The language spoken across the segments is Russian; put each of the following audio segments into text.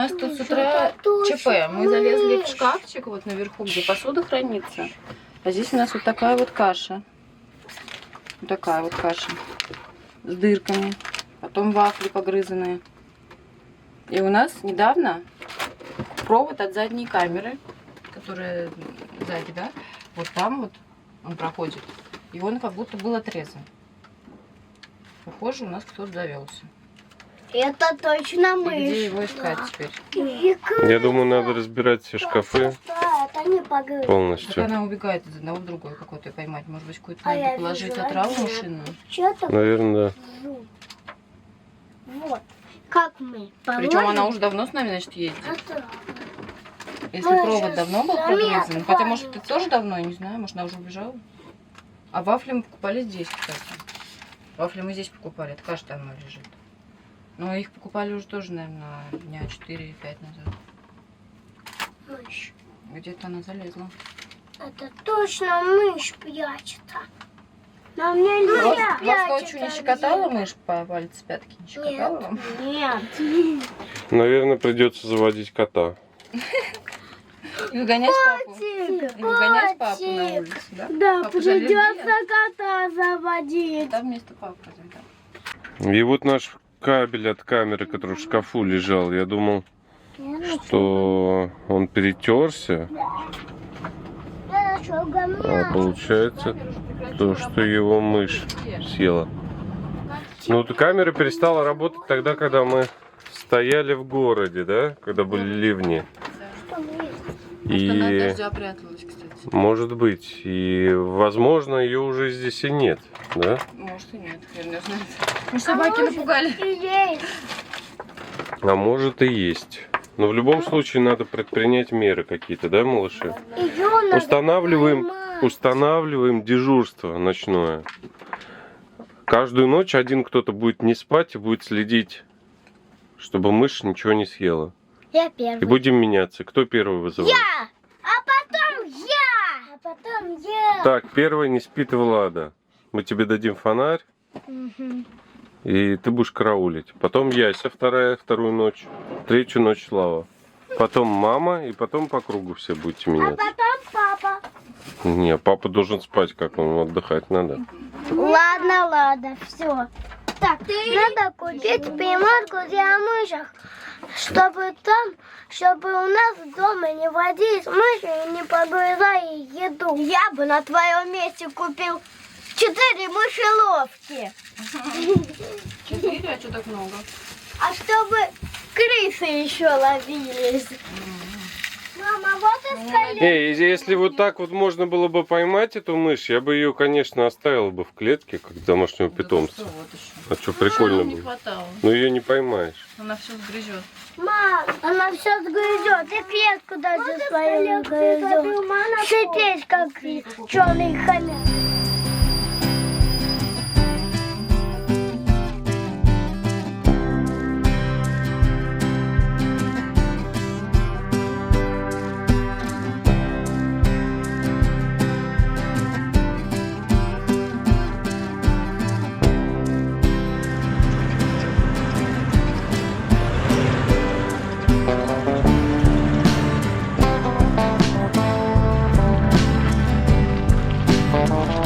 У нас тут с утра ЧП. Мы залезли в шкафчик вот наверху, где посуда хранится. А здесь у нас вот такая вот каша. Вот такая вот каша. С дырками. Потом вафли погрызанные. И у нас недавно провод от задней камеры, которая сзади, да, вот там вот он проходит. И он как будто был отрезан. Похоже, у нас кто-то завелся. Это точно мышь. И где его искать теперь? Я думаю, надо разбирать все шкафы Это не погрыз. Так полностью. она убегает из одного в другой какой-то поймать. Может быть, какую-то А я надо положить вижу отраву один. машинную. Что-то Наверное, да. вот. Как мы Причем она уже давно с нами, значит, ездит. Это... Если Мы провод же давно был сами прогрызан. Хотя, открывали. может, это тоже давно, я не знаю. Может, она уже убежала. А вафли мы покупали здесь, кстати. Вафли мы здесь покупали. Это каша давно лежит. Но их покупали уже тоже, наверное, дня 4-5 назад. Мышь. Где-то она залезла. Это точно мышь прячется. Но мне нельзя. Вас ночью не щекотала мышь по пальцу пятки? Не щекотала вам? Нет. Наверное, придется заводить кота. И выгонять папу. И выгонять папу на Котик. улицу, да? Да, Папа же придется аллергия. кота заводить. Там вместо папы пойдем, да. И вот наш кабель от камеры, который в шкафу лежал, я думал, что он перетерся, а получается то, что его мышь съела. Ну, вот камера перестала работать тогда, когда мы стояли в городе, да, когда были ливни. Может, она от И дождя пряталась, кстати. может быть, и возможно, ее уже здесь и нет, да? Может и нет, хрен её знает. Мы собаки напугали. Есть. А может и есть. Но в любом случае надо предпринять меры какие-то, да, малыши? Её надо Устанавливаем, поймать. устанавливаем дежурство ночное. Каждую ночь один кто-то будет не спать и будет следить, чтобы мышь ничего не съела. Я И первый. будем меняться. Кто первый вызывает? Я! А потом я! А потом я! Так, первая не спит Влада. Мы тебе дадим фонарь, и ты будешь караулить. Потом Яся вторую ночь. Третью ночь Слава. Потом мама, и потом по кругу все будете А меняться. потом папа. Не, папа должен спать, как он, отдыхать надо. Ладно, все. Так, надо купить приманку для мышек, чтобы у нас дома не водились мыши и не погрызали еду. Я бы на твоем месте купил 4 мышеловки. 4, а что так много? А чтобы крысы еще ловились. Мама, вот и скале. Эй, если вот так вот можно было бы поймать эту мышь, я бы ее, конечно, оставил бы в клетке, как домашнего питомца. Вот еще. А что, прикольно Не было. хватало. Но ее не поймаешь. Она все сгрызет. Мам, она все сгрызет. И клетку даже свою сгрызет. Шипеть, как черный хомяк. Thank you.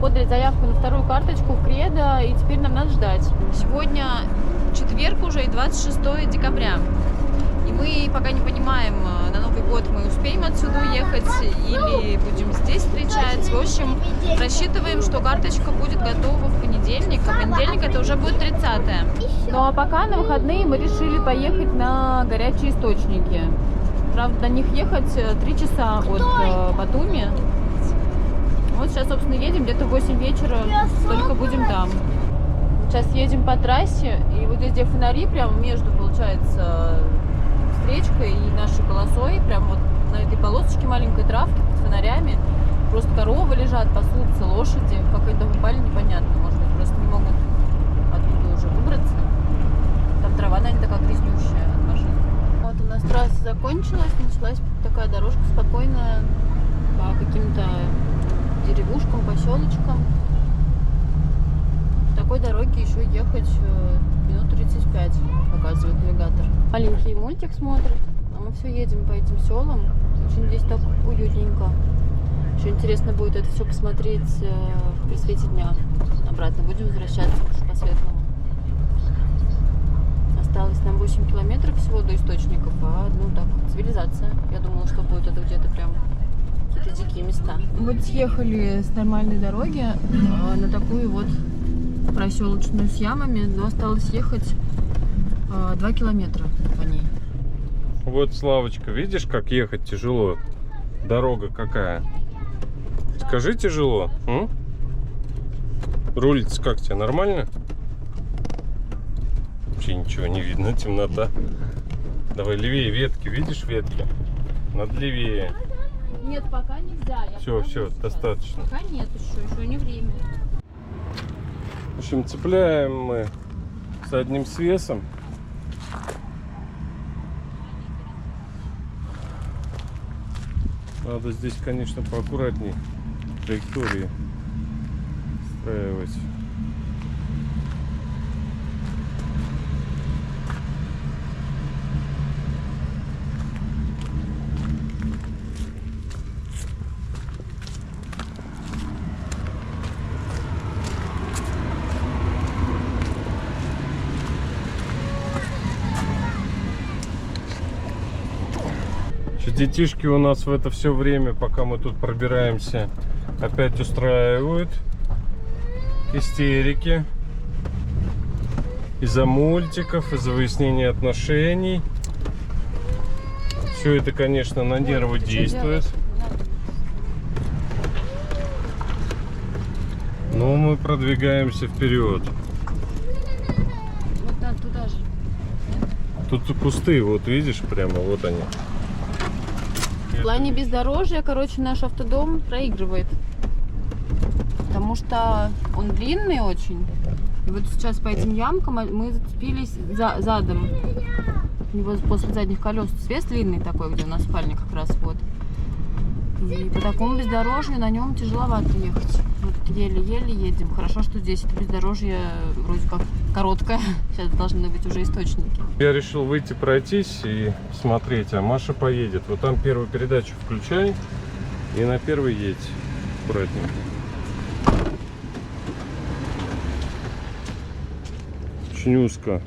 подали заявку на вторую карточку в Кредо, и теперь нам надо ждать. Сегодня четверг уже и 26 декабря. И мы пока не понимаем, на Новый год мы успеем отсюда уехать или будем здесь встречать. В общем, рассчитываем, что карточка будет готова в понедельник, а понедельник это уже будет 30-е. Ну а пока на выходные мы решили поехать на горячие источники. Правда, до них ехать 3 часа от Батуми. Вот сейчас, собственно, едем, где-то в 8 вечера только будем там. Сейчас едем по трассе, и вот здесь, где фонари, прямо между, получается, встречкой и нашей полосой, прям вот на этой полосочке маленькой травки под фонарями, просто коровы лежат, пасутся, лошади. Как они там упали, непонятно, может быть, просто не могут оттуда уже выбраться. Там трава, наверное, такая грязнющая от машин. Вот у нас трасса закончилась, началась такая дорожка спокойная по каким-то деревушкам, поселочкам. По такой дороге еще ехать минут 35, показывает навигатор. Маленький мультик смотрит, а мы все едем по этим селам. Очень здесь так уютненько. Еще интересно будет это все посмотреть при свете дня. Обратно будем возвращаться уже по светлому. Осталось нам 8 километров всего до источников, а ну так, цивилизация. Я думала, что будет это где-то прям какие-то дикие места. Вот съехали с нормальной дороги на такую вот проселочную с ямами, но осталось ехать 2 километра по ней. Вот, Славочка, видишь, как ехать тяжело? Дорога какая? Скажи, тяжело? Рулится как тебе? Нормально? Вообще ничего не видно, темнота. Давай левее ветки, видишь ветки? Надо левее. Нет, пока нельзя. Все, достаточно. Пока нет еще не время. В общем, цепляем мы с одним свесом. Надо здесь, конечно, поаккуратней траектории устраивать. Детишки у нас в это все время, пока мы тут пробираемся, опять устраивают истерики из-за мультиков, из-за выяснения отношений. Все это, конечно, на нервы действует. Но мы продвигаемся вперед. Вот надо туда же. Тут кусты, вот видишь, прямо вот они. В плане бездорожья, короче, наш автодом проигрывает. Потому что он длинный очень. И вот сейчас по этим ямкам мы зацепились задом. У него после задних колес свес длинный такой, где у нас спальня как раз вот. И по такому бездорожью на нем тяжеловато ехать. Вот еле-еле едем. Хорошо, что здесь это бездорожье вроде как короткое. Сейчас должны быть уже источники. Я решил выйти пройтись и смотреть, а Маша поедет. Вот там первую передачу включай и на первый едь аккуратненько. Очень узко.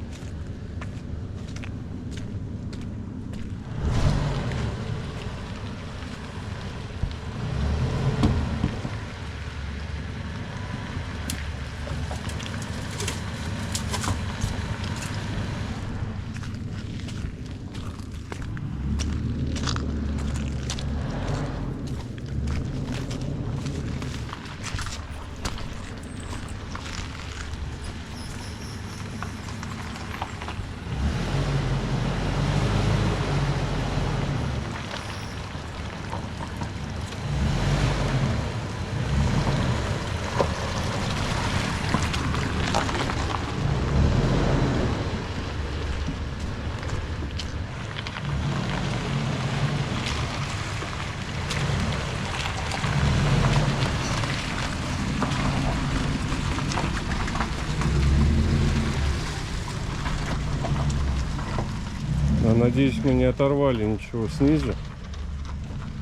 Надеюсь, мы не оторвали ничего снизу,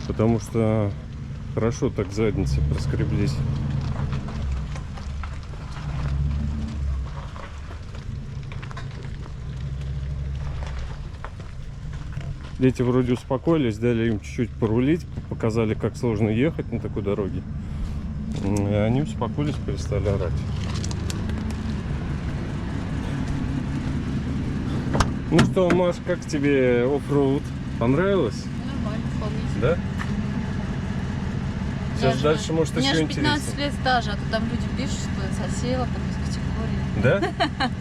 потому что хорошо так задницы проскреблись. Дети вроде успокоились, дали им чуть-чуть порулить, показали, как сложно ехать на такой дороге. И они успокоились, перестали орать. Ну что, Маш, как тебе оффроуд? Понравилось? Нормально, вполне. Да? Сейчас Я дальше же- может У меня еще же 15 интереснее. лет стажа, а то там люди пишут, что я сосела там из категории. Да?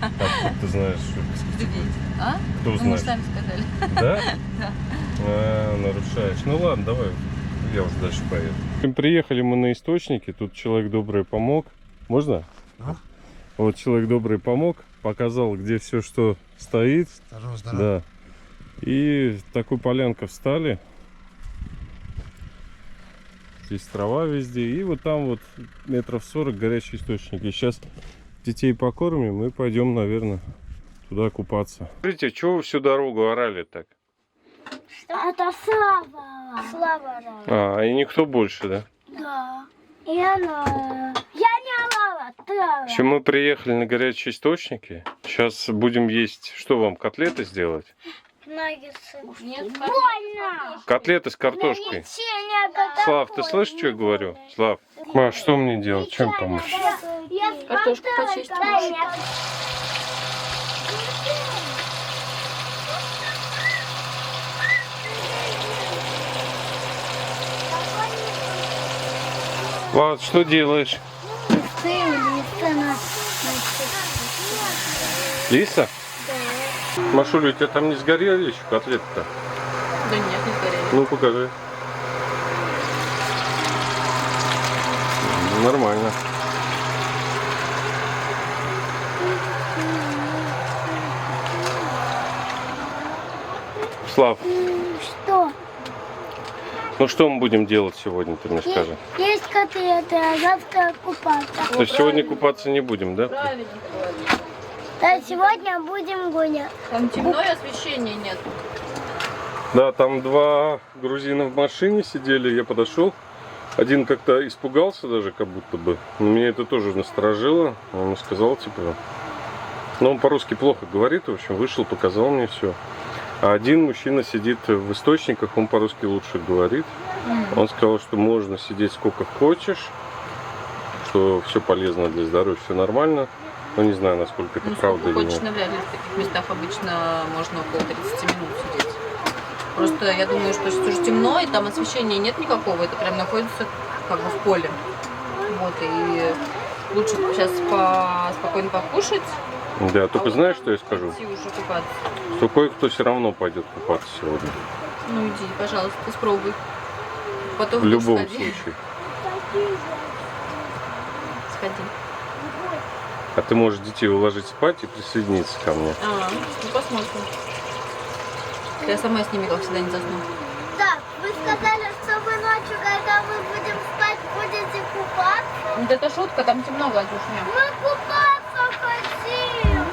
Откуда ты знаешь, что без Людей. категории? А? Кто Ну, мы знает? же сами сказали. Да? Да. Нарушаешь. Ну ладно, давай, я уже дальше поеду. Приехали мы на источники, тут человек добрый помог. Можно? А? Вот человек добрый помог, показал, где все, что стоит. Здорово, здорово. Да. И такую полянку встали. Здесь трава везде. И вот там вот метров 40 горячий источник. И сейчас детей покормим и пойдем, наверное, туда купаться. Смотрите, чего вы всю дорогу орали так? Это Слава. Слава. И никто больше, да? Да. И она... Я не орала, ты орала. В общем, мы приехали на горячие источники. Сейчас будем есть. Что вам, котлеты сделать? Наггетсы. Нет, Больно. Котлеты с картошкой. Печенье готовое. Слав, ты слышишь, что я говорю? Слав. Маш, что мне делать? Чем помочь? Я Картошку почистить. Влад, что делаешь? Лиса? Машуля, у тебя там не сгорели еще котлеты-то? Да нет, не сгорели. Ну, покажи. Нормально. Слав, Что? ну что мы будем делать сегодня, ты мне скажи? Есть котлеты, а завтра купаться. То есть сегодня купаться не будем, да? Правильно говоришь. Да, сегодня будем гулять. Там темно и освещения нет. Да, там два грузина в машине сидели, я подошел. Один как-то испугался даже, как будто бы. Но меня это тоже насторожило. Он сказал, типа... Ну, он по-русски плохо говорит, в общем, вышел, показал мне все. А один мужчина сидит в источниках, он по-русски лучше говорит. Он сказал, что можно сидеть сколько хочешь, что все полезно для здоровья, все нормально. Но не знаю, насколько это правда или хочешь, нет. навряд ли в таких местах обычно можно около 30 минут сидеть. Просто я думаю, что сейчас уже темно, и там освещения нет никакого, это прям находится как бы в поле. Вот, и лучше сейчас спокойно покушать, Да, только знаешь, что я скажу? идти уже купаться. Что кое-кто все равно пойдет купаться сегодня. Ну иди, пожалуйста, спробуй. Потом В любом сходи. случае. Сходи. А ты можешь детей уложить спать и присоединиться ко мне. Ну посмотрим. Я сама с ними, как всегда, не засну. Так, вы сказали, что вы ночью, когда мы будем спать, будете купаться? Вот это шутка, там темно, Владюшня. Мы купаться хотим!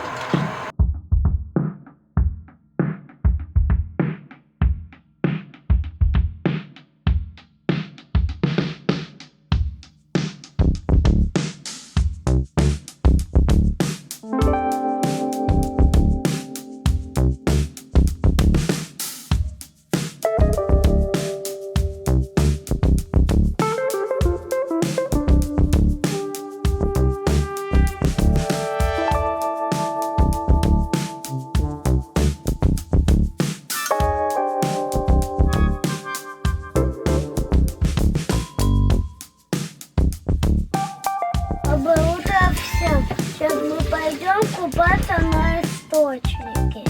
Доброе утро всем! Сейчас мы пойдем купаться на источнике.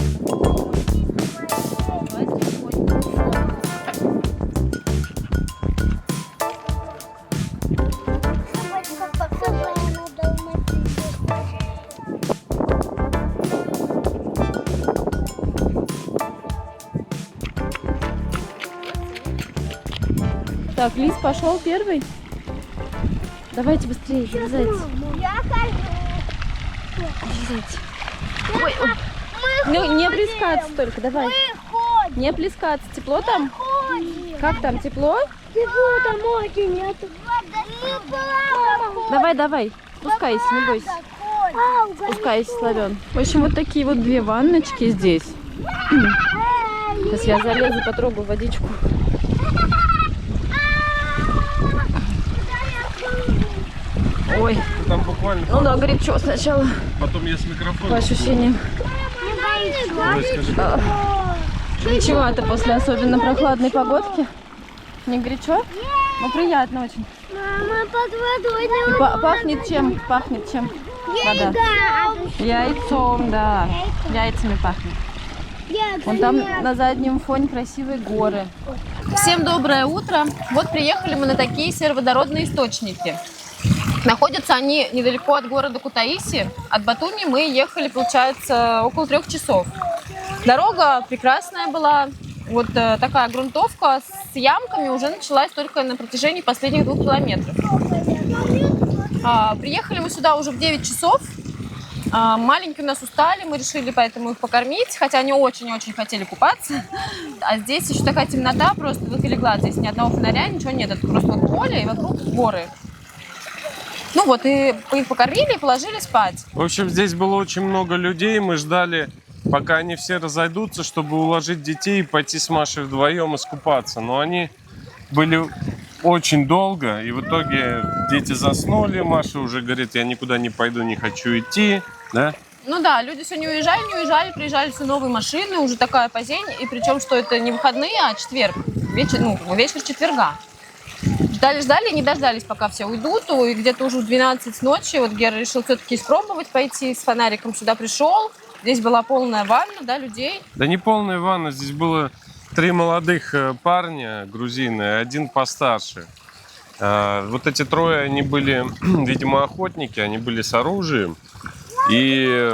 Так, Лис пошел первый. Давайте быстрее, залезайте. Я хожу. Залезайте. Ой, ой. Ну, не плескаться только, давай. Ходим. Не плескаться. Тепло там? Как там, тепло? Тепло там очень нету. Давай, давай. Спускайся, не бойся. Спускайся, Славен. В общем, вот такие вот две ванночки здесь. Сейчас я залезу, потрогаю водичку. Ой, Там буквально... ну да, горячо сначала, Потом я с микрофоном. по ощущениям. Давай, скажи. Горячевато после особенно прохладной погодки. Не горячо? Ну приятно очень. Мама, под водой И пахнет чем? Пахнет чем? Вода. Яйцом, да. Яйцами пахнет. Вон там на заднем фоне красивые горы. Всем доброе утро. Вот приехали мы на такие сероводородные источники. Находятся они недалеко от города Кутаиси. От Батуми мы ехали, получается, около 3 часов. Дорога прекрасная была. Вот такая грунтовка с ямками уже началась только на протяжении последних 2 километров. Приехали мы сюда уже в 9 часов. Маленькие у нас устали, мы решили поэтому их покормить, хотя они очень-очень хотели купаться. А здесь еще такая темнота, просто выколи глаз. Здесь ни одного фонаря, ничего нет. Это просто вот поле и вокруг горы. Ну вот, и их покормили и положили спать. В общем, здесь было очень много людей. Мы ждали, пока они все разойдутся, чтобы уложить детей и пойти с Машей вдвоем искупаться. Но они были очень долго, и в итоге дети заснули. Маша уже говорит, я никуда не пойду, не хочу идти. Да? Ну да, люди сегодня уезжали, приезжали все новые машины, уже такая позень. И причем, что это не выходные, а четверг, вечер четверга. Ждали, не дождались, пока все уйдут. И где-то уже в 12 ночи вот Гера решил все-таки испробовать пойти с фонариком. Сюда пришел. Здесь была полная ванна, да, людей. Да не полная ванна, здесь было 3 молодых парня, грузины, 1 постарше. Вот эти 3, они были, видимо, охотники, они были с оружием. И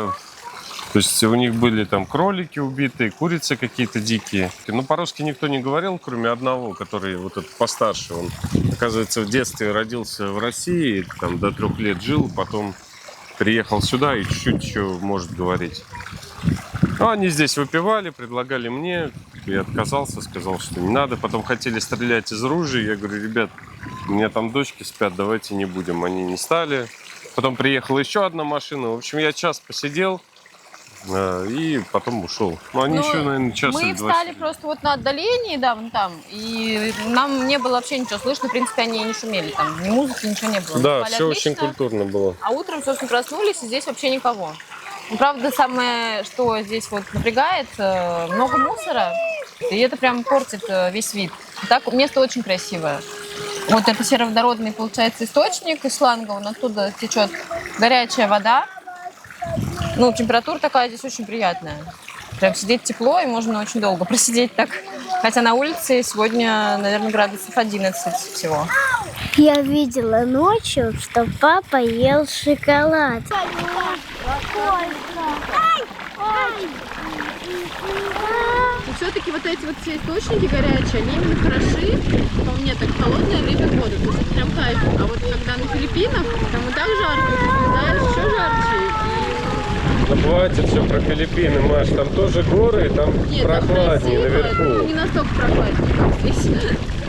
то есть у них были там кролики убитые, курицы какие-то дикие. Но по-русски никто не говорил, кроме одного, который вот этот постарше. Он, оказывается, в детстве родился в России, там до 3 лет жил, потом приехал сюда и чуть-чуть еще может говорить. Ну, они здесь выпивали, предлагали мне, я отказался, сказал, что не надо. Потом хотели стрелять из ружей, я говорю, ребят, у меня там дочки спят, давайте не будем. Они не стали. Потом приехала еще одна машина. В общем, я час посидел и потом ушел. Ну, они еще, наверное, час или 2. Мы встали просто вот на отдалении, да, вон там. И нам не было вообще ничего слышно. В принципе, они не шумели там. Ни музыки, ничего не было. Да, все очень культурно было. А утром, собственно, проснулись, и здесь вообще никого. Ну, правда, самое, что здесь вот напрягает, много мусора. И это прям портит весь вид. Так, место очень красивое. Вот это сероводородный, получается, источник из шланга. Вон оттуда течет горячая вода. Ну, температура такая здесь очень приятная. Прям сидеть тепло, и можно очень долго просидеть так. Хотя на улице сегодня, наверное, градусов 11 всего. Я видела ночью, что папа ел шоколад. И все-таки вот эти вот все источники горячие, они именно хороши, по мне, так в холодное время года. То есть это прям кайф. А вот когда на Филиппинах, там и так жарко, знаешь, еще жарче. Да хватит все про Филиппины, Маш, там тоже горы, там Нет, прохладнее там красиво, наверху. ну, не настолько прохладнее, как здесь.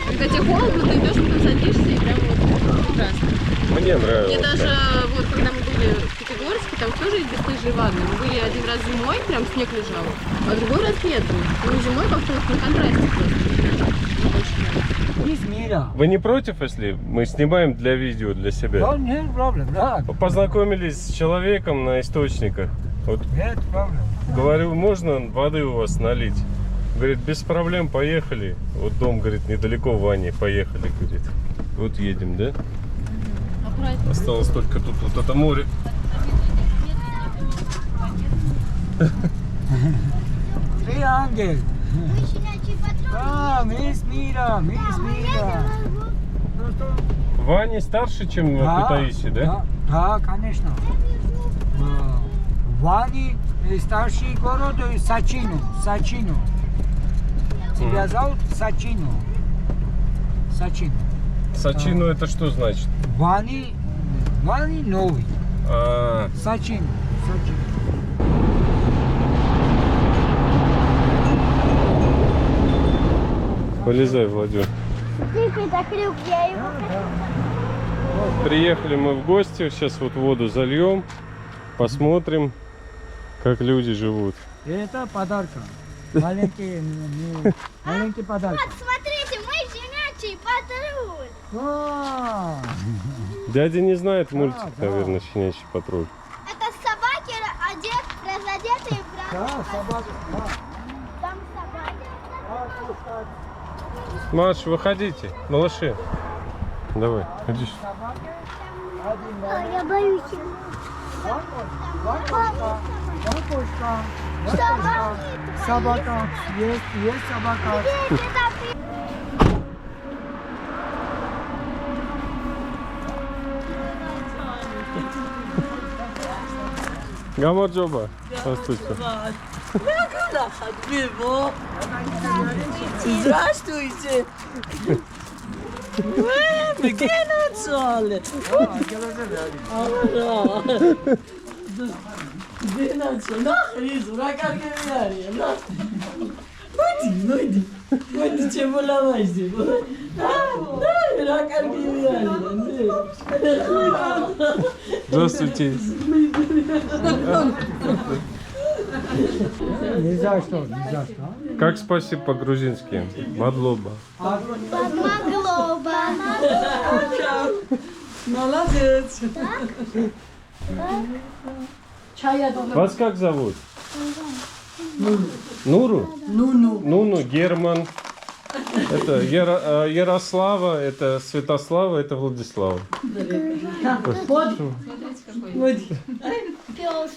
Когда тебе холодно, ты идешь, потом садишься, и прям вот прекрасно. Мне нравилось. Мне даже, вот когда мы были в Пятигорске, там тоже есть бесстыжие ванны. Мы были один раз зимой, прям снег лежал, а другой раз летом. Ну, зимой как-то вот на контрасте просто. Вы не против, если мы снимаем для видео, для себя? No, нет проблем, да. Познакомились с человеком на источниках. Вот Нет проблем. говорю, можно воды у вас налить? Говорит, без проблем, поехали. Вот дом, говорит, недалеко в Ване, поехали, говорит. Вот едем, да? Осталось только тут вот это море. Три ангел. Да, мисс Мира. Ваня старше, чем в Кутаиси, да? Да, конечно. Вани старший город Сачину. Тебя зовут Сачину. Сачину это что значит? Вани новый. Сачину. Полезай, Владимир. Приехали мы в гости, сейчас вот воду зальем, посмотрим, как люди живут. Это подарка. Маленький подарок. Вот, смотрите, мы щенячий патруль. О, Дядя не знает мультик, наверное, «Щенячий патруль». Это собаки разодетые в да, разные собака. Да. Там собаки. Маш, выходите, малыши. Давай, иди сюда. Я боюсь. Лакушка. Собака. Есть собака. Гамаджоба. Здравствуйте. Здравствуйте! Здравствуйте. Ни за что. Как спасибо по-грузински? Мадлоба. Маглоба. Молодец! Вас как зовут? Нуру? Нуну, Герман. Это Ярослава, это Святослава, это Владислава. Пес.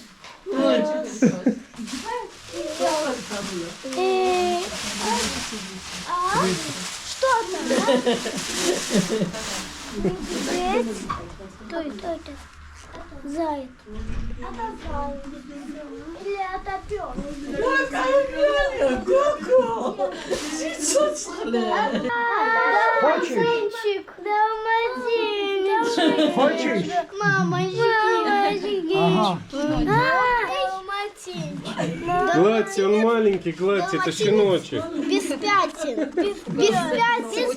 Что там? Медведь. Кто это? Заяц. Это заяц. Или это пес? Далматинчик. Далматинчик. Хочешь? Мамочки. Ага. Далматинчик. Гладьте, он маленький, гладьте, это щеночек. Без пятен. Без пятен.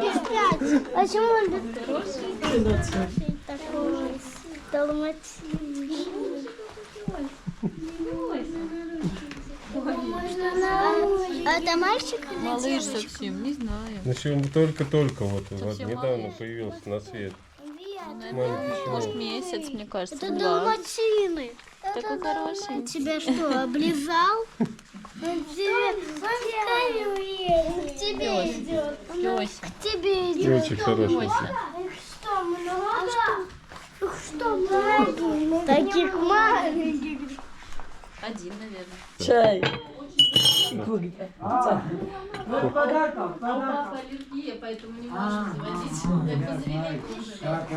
Без пятен. Почему он без такой далматинчик? Это мальчик или Малыш девочка? совсем, не знаю. Значит, он только вот недавно появился на свет. Маленький Может, щенок. месяц, мне кажется, Это два. далматины. Такой хороший. Он тебя что, облизал? Он тебе идет. Лёся. К тебе идет. Очень хороший. Что, много? Что, много? Таких маленьких. Один, наверное. Чай. Вот подарок. папа аллергия, поэтому не можем заводить. Так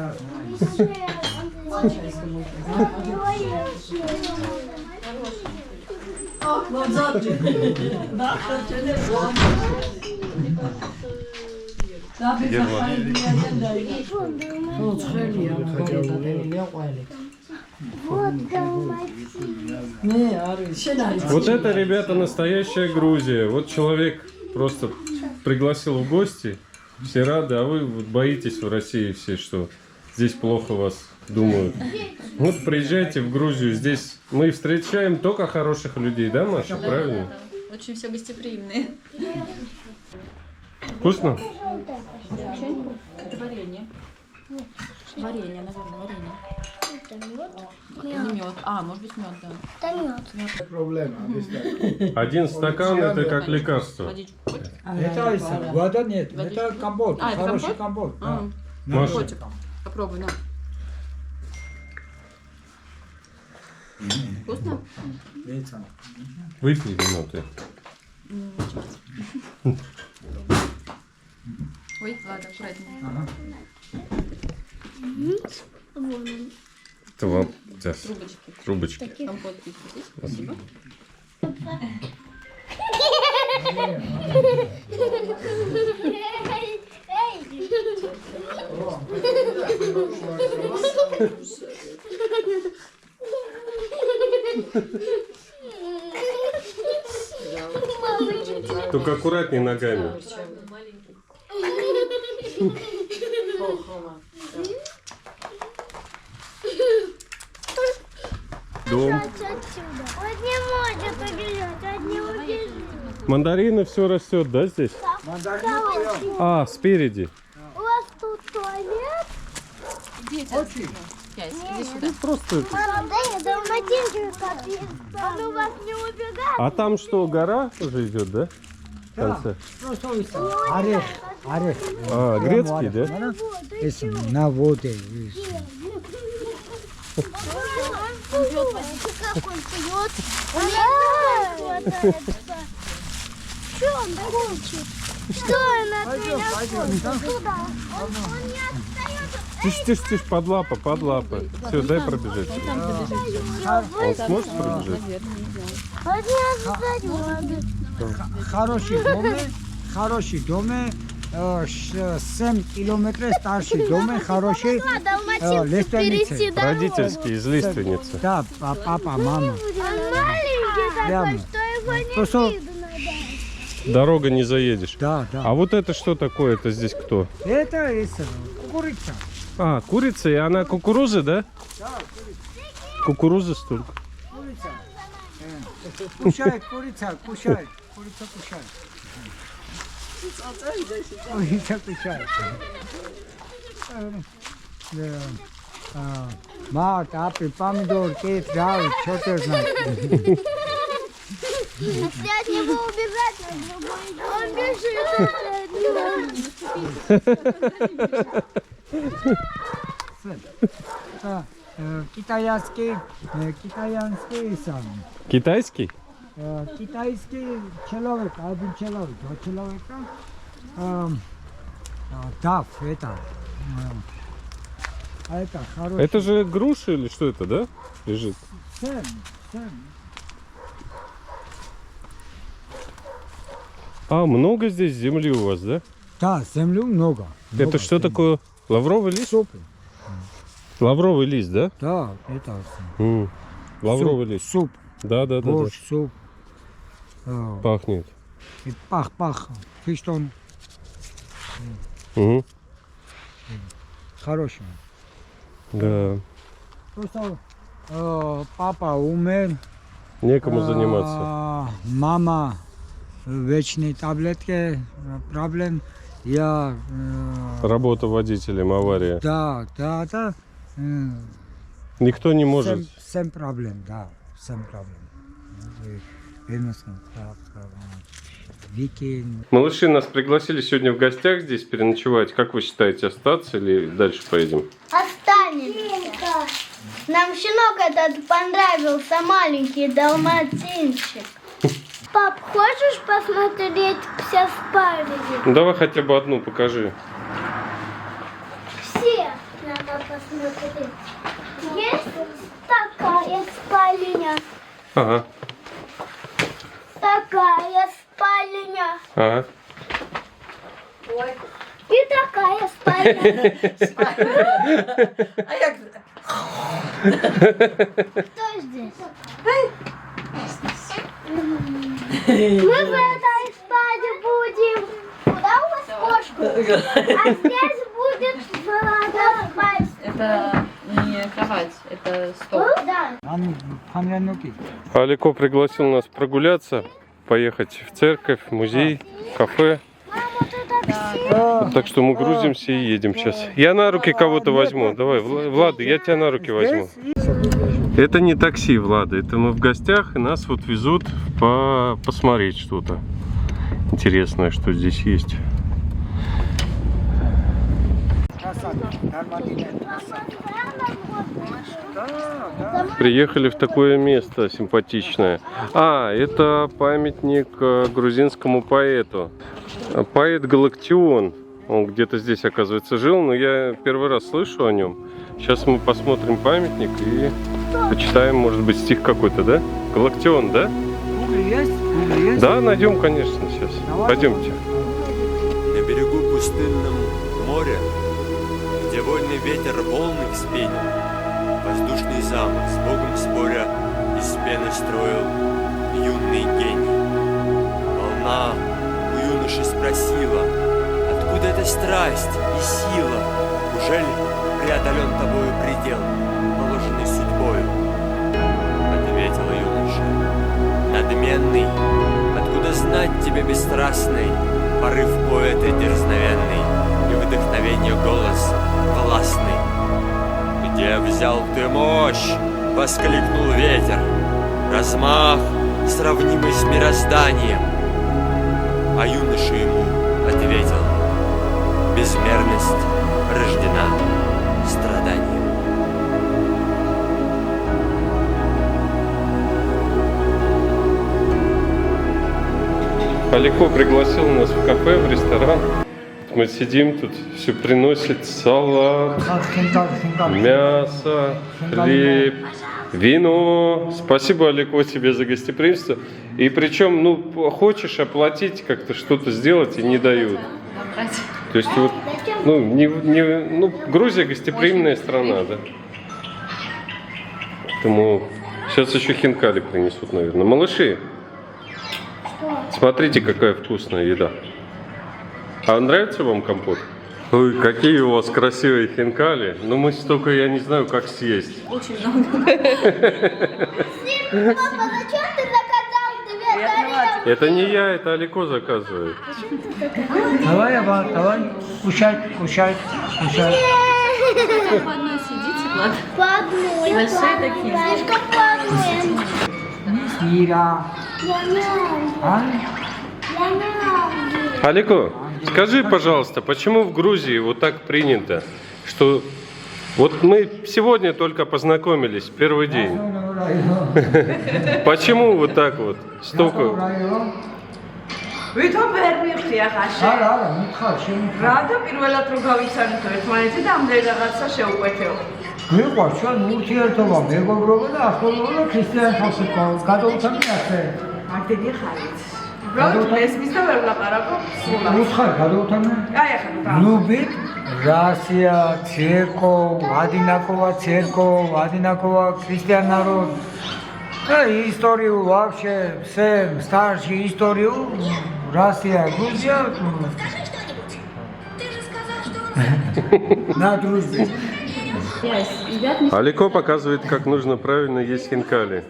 позрели уже. Вот далматин. Вот это, ребята, настоящая Грузия. Вот человек просто пригласил в гости, все рады, а вы вот боитесь в России все, что здесь плохо вас думают. Вот приезжайте в Грузию, здесь мы встречаем только хороших людей, да, Маша, правильно? Да. Очень все гостеприимные. Вкусно? Это варенье. Варенье, наверное, варенье. Это мед. Не мед. А, может быть, мед, да. Это мед. Один стакан это как лекарство. Водичку. Это вода нет, это компот, А, это хороший компот? компот. Да. Маша, Котик, попробуй, на. Вкусно? Яйца. выпей вино ты. Ой, ладно, аккуратнее. Ага. Вон он. Это вам сейчас Трубочки. трубочки. Компот пить. Спасибо. Только аккуратней ногами. Отсюда. Дом. Вот не хочет убежать, одни убежит. Мандарины все растет, да, здесь? Хороший. А, спереди. У вас тут туалет? Иди сюда. Просто это. Мама, дай я далматинчик копить. Он у вас не убегает? А там что, гора уже идет, да? В конце. Просто орех, орех. А, грецкий, да? Если на воде, видишь. Он пьет, как он пьет. Он не хватается. Что он хочет? Что он от меня хочет? Куда? Он не отстает. Тише, под лапы. Все, дай пробежать. Он сможет пробежать? Он не отстает. Хороший доме, 7 километров старший доме, хороший лиственницы. Родительский, из лиственницы. Да, папа, мама. Он маленький Прямо. такой, что его не Просто- видно. Дорога не заедешь. Да, да. А вот это что такое? Это здесь кто? Это курица. А, курица, и она кукурузы, да? Да, Кукурузы столько. курица. Кушает, курица кушает. Курица кушает. Март, апрель, помидор, кейт, рау, что ты знаешь? Если от него убежать, на другой он бежит. Китайский сам. Китайский? Китайский человек, один человек, два человека. Дав, это. А это хороший. Это же груша или что это, да? Лежит. Сэм. А, много здесь земли у вас, да? Да, земли много. Это что такое? Лавровый лист? Суп. Лавровый лист, да? Да, это Лавровый лист. суп. Да. Борщ, суп. Пахнет. И пах. Фиштон. Угу. Хороший. Да. Просто папа умер. Некому заниматься. Мама вечные таблетки, проблем. Я... Работа водителем, авария. Да. Никто не может. 7 проблем, да. 7 проблем. Вики... Малыши, нас пригласили сегодня в гостях здесь переночевать. Как вы считаете, остаться или дальше поедем? Останемся. Нам щенок этот понравился, маленький далматинчик. Пап, хочешь посмотреть все спальни? Ну, давай хотя бы одну покажи. Все надо посмотреть. Есть такая спальня, Ага. такая спальня Ага. и такая спальня. А як? Кто здесь? Мы в этой спальне будем. Куда у вас кошку? А здесь будет золотая спальня. Это не кровать, это стол. Да. Алико пригласил нас прогуляться, поехать в церковь, в музей, в кафе. Мама, ты так Так что мы грузимся и едем сейчас. Я на руки кого-то возьму. Давай, Влада, я тебя на руки возьму. Это не такси, Влада. Это мы в гостях, и нас вот везут посмотреть что-то интересное, что здесь есть. Приехали в такое место симпатичное. А, это памятник грузинскому поэту. Поэт Галактион. Он где-то здесь, оказывается, жил, но я первый раз слышу о нем. Сейчас мы посмотрим памятник и почитаем, может быть, стих какой-то, да? Галактион, да? Есть? Да, найдем, конечно, сейчас. Пойдемте. На берегу пустынном моря, где вольный ветер волны вспенил, воздушный замок с Богом споря из пены строил юный гений. Волна у юноши спросила, откуда эта страсть и сила? Ужели преодолен тобою предел, положенный судьбою? Ответила юноша, надменный, откуда знать тебе бесстрастный, порыв поэта дерзновенный и вдохновение голос властный. Где взял ты мощь? Воскликнул ветер. Размах, сравнимый с мирозданием. А юноша ему ответил: безмерность рождена страданием. Алико пригласил нас в кафе, в ресторан. Мы сидим тут, все приносит салат, мясо, хлеб, вино. Спасибо, Алико, тебе за гостеприимство. И причем, ну, хочешь оплатить как-то, что-то сделать, и не дают. То есть вот, ну, Грузия гостеприимная страна, да. Поэтому сейчас еще хинкали принесут, наверное. Малыши, смотрите, какая вкусная еда. А нравится вам компот? Ой, какие у вас красивые хинкали. Ну, мы столько, я не знаю, как съесть. Очень много. Папа, зачем ты заказал две тарелки? Это не я, это Алико заказывает. Давай, Ава, давай, кушай. По одной сидите, ладно? По одной. Большие такие. Слишком по одной. Ира. А? Алико, скажи, пожалуйста, почему в Грузии вот так принято, что вот мы сегодня только познакомились, первый день. Почему вот так вот? Столько... ვითომ ვერ მივხვდი ახლა არა, არა, მითხარ, შემიძლია. რა და პირველად რო გავიცანითო ერთმანეთი და ამდენ რაღაცა შეუკვეთეო. გვიყვარს ჩვენ ურთიერთობა, მეგობრობა და ახლობა ქრისტიანთავს გადაუცემი ასე. მარტივი ხარით. უბრალოდ მესმის და ვერ ვლაპარაკო სულად. უცხარ გადაუცემი. აი ახლა და. Любит Россия, церковь, одинаково церковь, одинаково христиан народ. Да, и историю вообще, все старшую историю, Россия, Грузия, на дружбе. Алико показывает, как нужно правильно есть хинкали.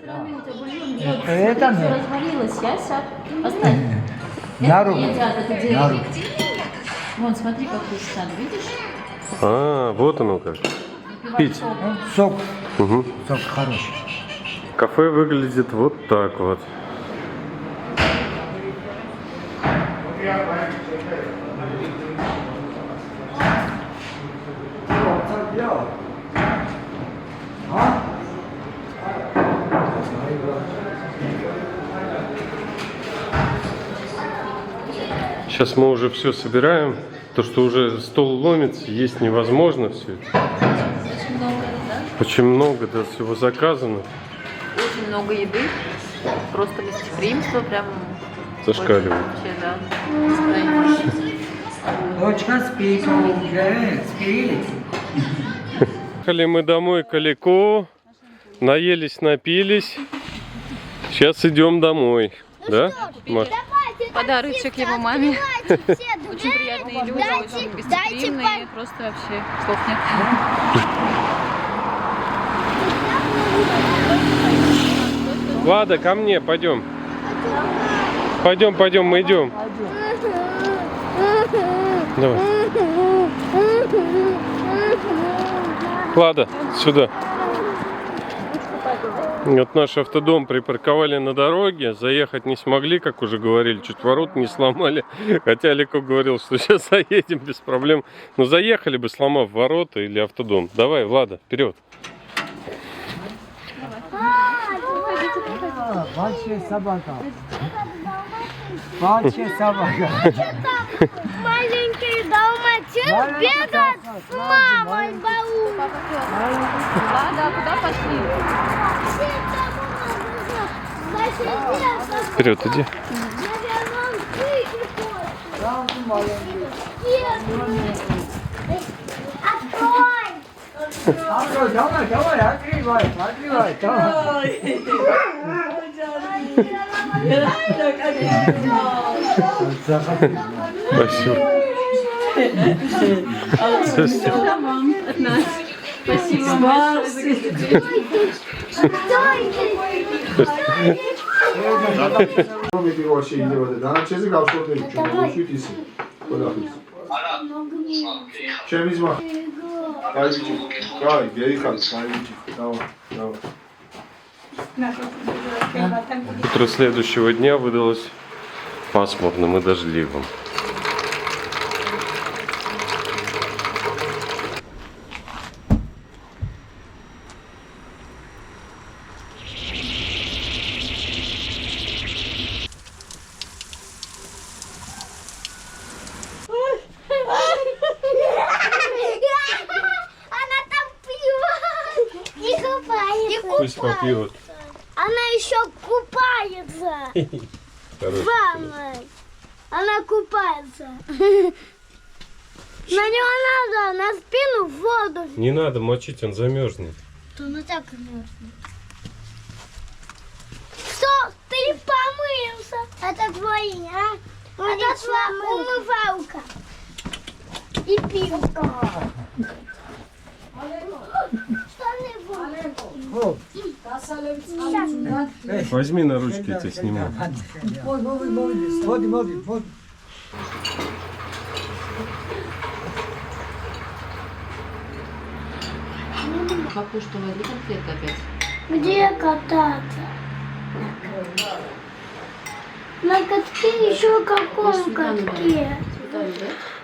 Это нет. Развалилась, я поставь. На руку. Это дерево. На руку. Вон, смотри, какой стан, видишь? А, вот оно как. Пить. Сок. Угу. Сок хороший. Кафе выглядит вот так вот. Сейчас мы уже все собираем. То, что уже стол ломится, есть невозможно все это. Очень много, да? Очень много, да, всего заказано. Очень много еды. Просто гостеприимство прям... Зашкаливает. Вообще, да. Бескрайне. Дочка спит, уже спит. Приехали мы домой к Алико, наелись, напились. Сейчас идем домой. Да, Маш? Подарочек его маме. Очень приятные люди, очень гостеприимные. Просто вообще слов нет. Влада, ко мне, пойдем. Пойдем, мы идем. Давай. Влада, сюда. Вот наш автодом припарковали на дороге, заехать не смогли, как уже говорили, чуть ворот не сломали. Хотя Алико говорил, что сейчас заедем без проблем. Но заехали бы, сломав ворота или автодом. Давай, Влада, вперед. Большая собака. Большая собака. Маленький далматин бегает с мамой в бауле. Влада, куда пошли? Вперед, иди. Открой! Давай, открывай, давай. Спасибо. Спасибо большое. მეტი ვარ შეიძლება და დანარჩენზე გავშორდები ჩვენ მოგვიშვით ისე ყველაფერს ჩემი ძმა კაი ბიჭი კაი გეიხარ კაი ბიჭი დავა Утро следующего дня выдалось пасмурным и дождливым. Она там пьет. И купается. Пусть попьет. Она еще купается. В ванной. Она купается. На него надо, на спину в воду. Не надо мочить, он замерзнет. То ну так и мерзнет. Что? Ты помылся? Это твои, а? Это твоя умывалка. И пилка. Возьми на ручки, я тебя сниму. მოდი Папу, что возьми конфетку опять. Где кататься? На катке еще каком катке?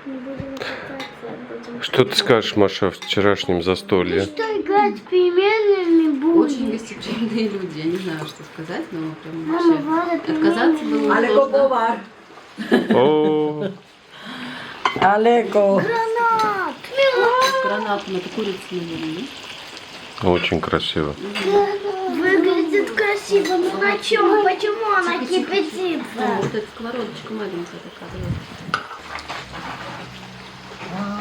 Не будем кататься, Что ты скажешь, Маша, о вчерашнем застолье? Что играть переменными будем? Очень гостеприимные люди. Я не знаю, что сказать, но прям Мама, вообще Влада, отказаться было Ale сложно. kokovar. О, Aleko. Гранат! Гранатом, это курица, наверное, очень красиво. Выглядит красиво, но на чем? Почему она да? кипятится? Вот эта сковородочка маленькая такая.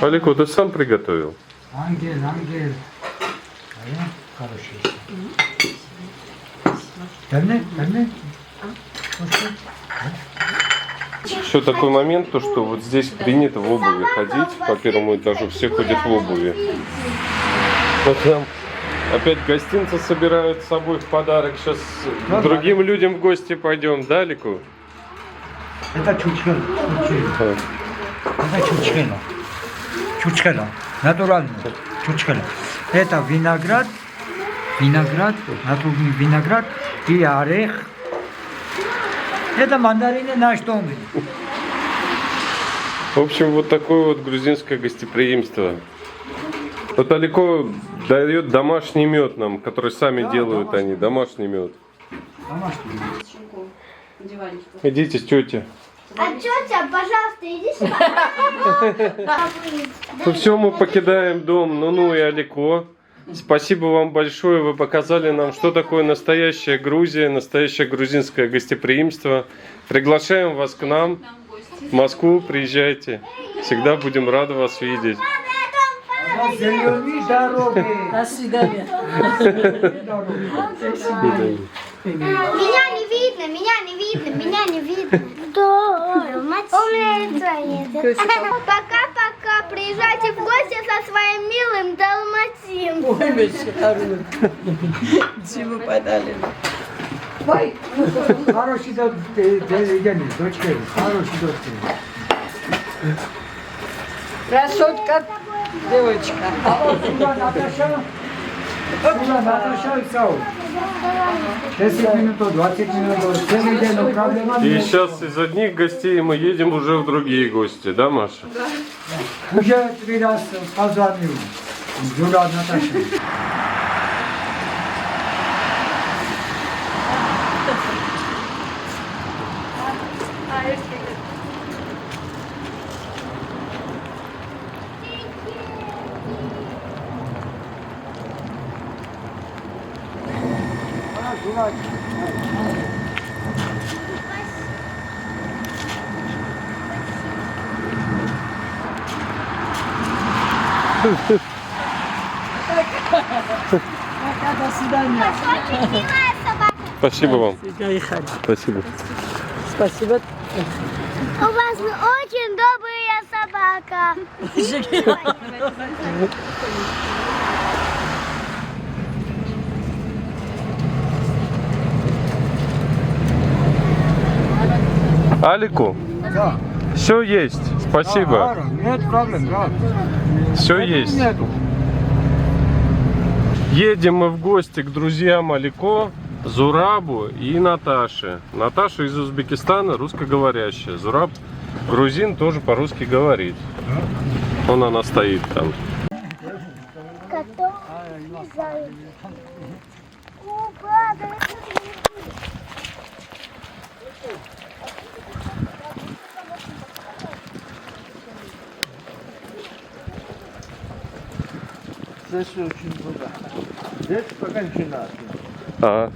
Вот. Алико, ты сам приготовил? ангел хороший верни Еще такой момент, то что вот здесь принято в обуви ходить, по первому этажу все ходят в обуви. Вот нам опять гостинцы собирают с собой в подарок. Сейчас к другим людям в гости пойдем, да, Алику? это чучхела натуральный чучхела это виноград натуральный виноград и орех. Это мандарины наш дом. В общем, вот такое вот грузинское гостеприимство. Вот Алико дает домашний мед нам, который сами делают они, домашний мед. Идите с тетей. А тетя, пожалуйста, иди сюда. Ну все, мы покидаем дом Нуну и Алико. Спасибо вам большое, вы показали нам, что такое настоящая Грузия, настоящее грузинское гостеприимство. Приглашаем вас к нам в Москву, приезжайте. Всегда будем рады вас видеть. До свидания. Меня не видно. Да, умница нет. Пока-пока. Приезжайте в гости со своим милым далматинцем. Ой, Мечару. Чего подали? хороший дочка, хороший дочка. Красотка, девочка. Наташа и Саул. 10 минут, 20 минут, целый день, но проблема И нет. сейчас из одних гостей мы едем уже в другие гости, да, Маша? Уже 3 раз позвонил. Юра Наташа. Пока, до свидания. Спасибо вам. Гаихали. Спасибо. Спасибо. У вас очень добрая собака. Алику, Да. все есть. Спасибо. Нет проблем, да. Все есть. Нету. Едем мы в гости к друзьям Алико, Зурабу и Наташе. Наташа из Узбекистана, русскоговорящая. Зураб грузин, тоже по-русски говорит. Вон она стоит там. Котов лизают. О, правда. Здесь очень много. Здесь пока ничего не надо. А,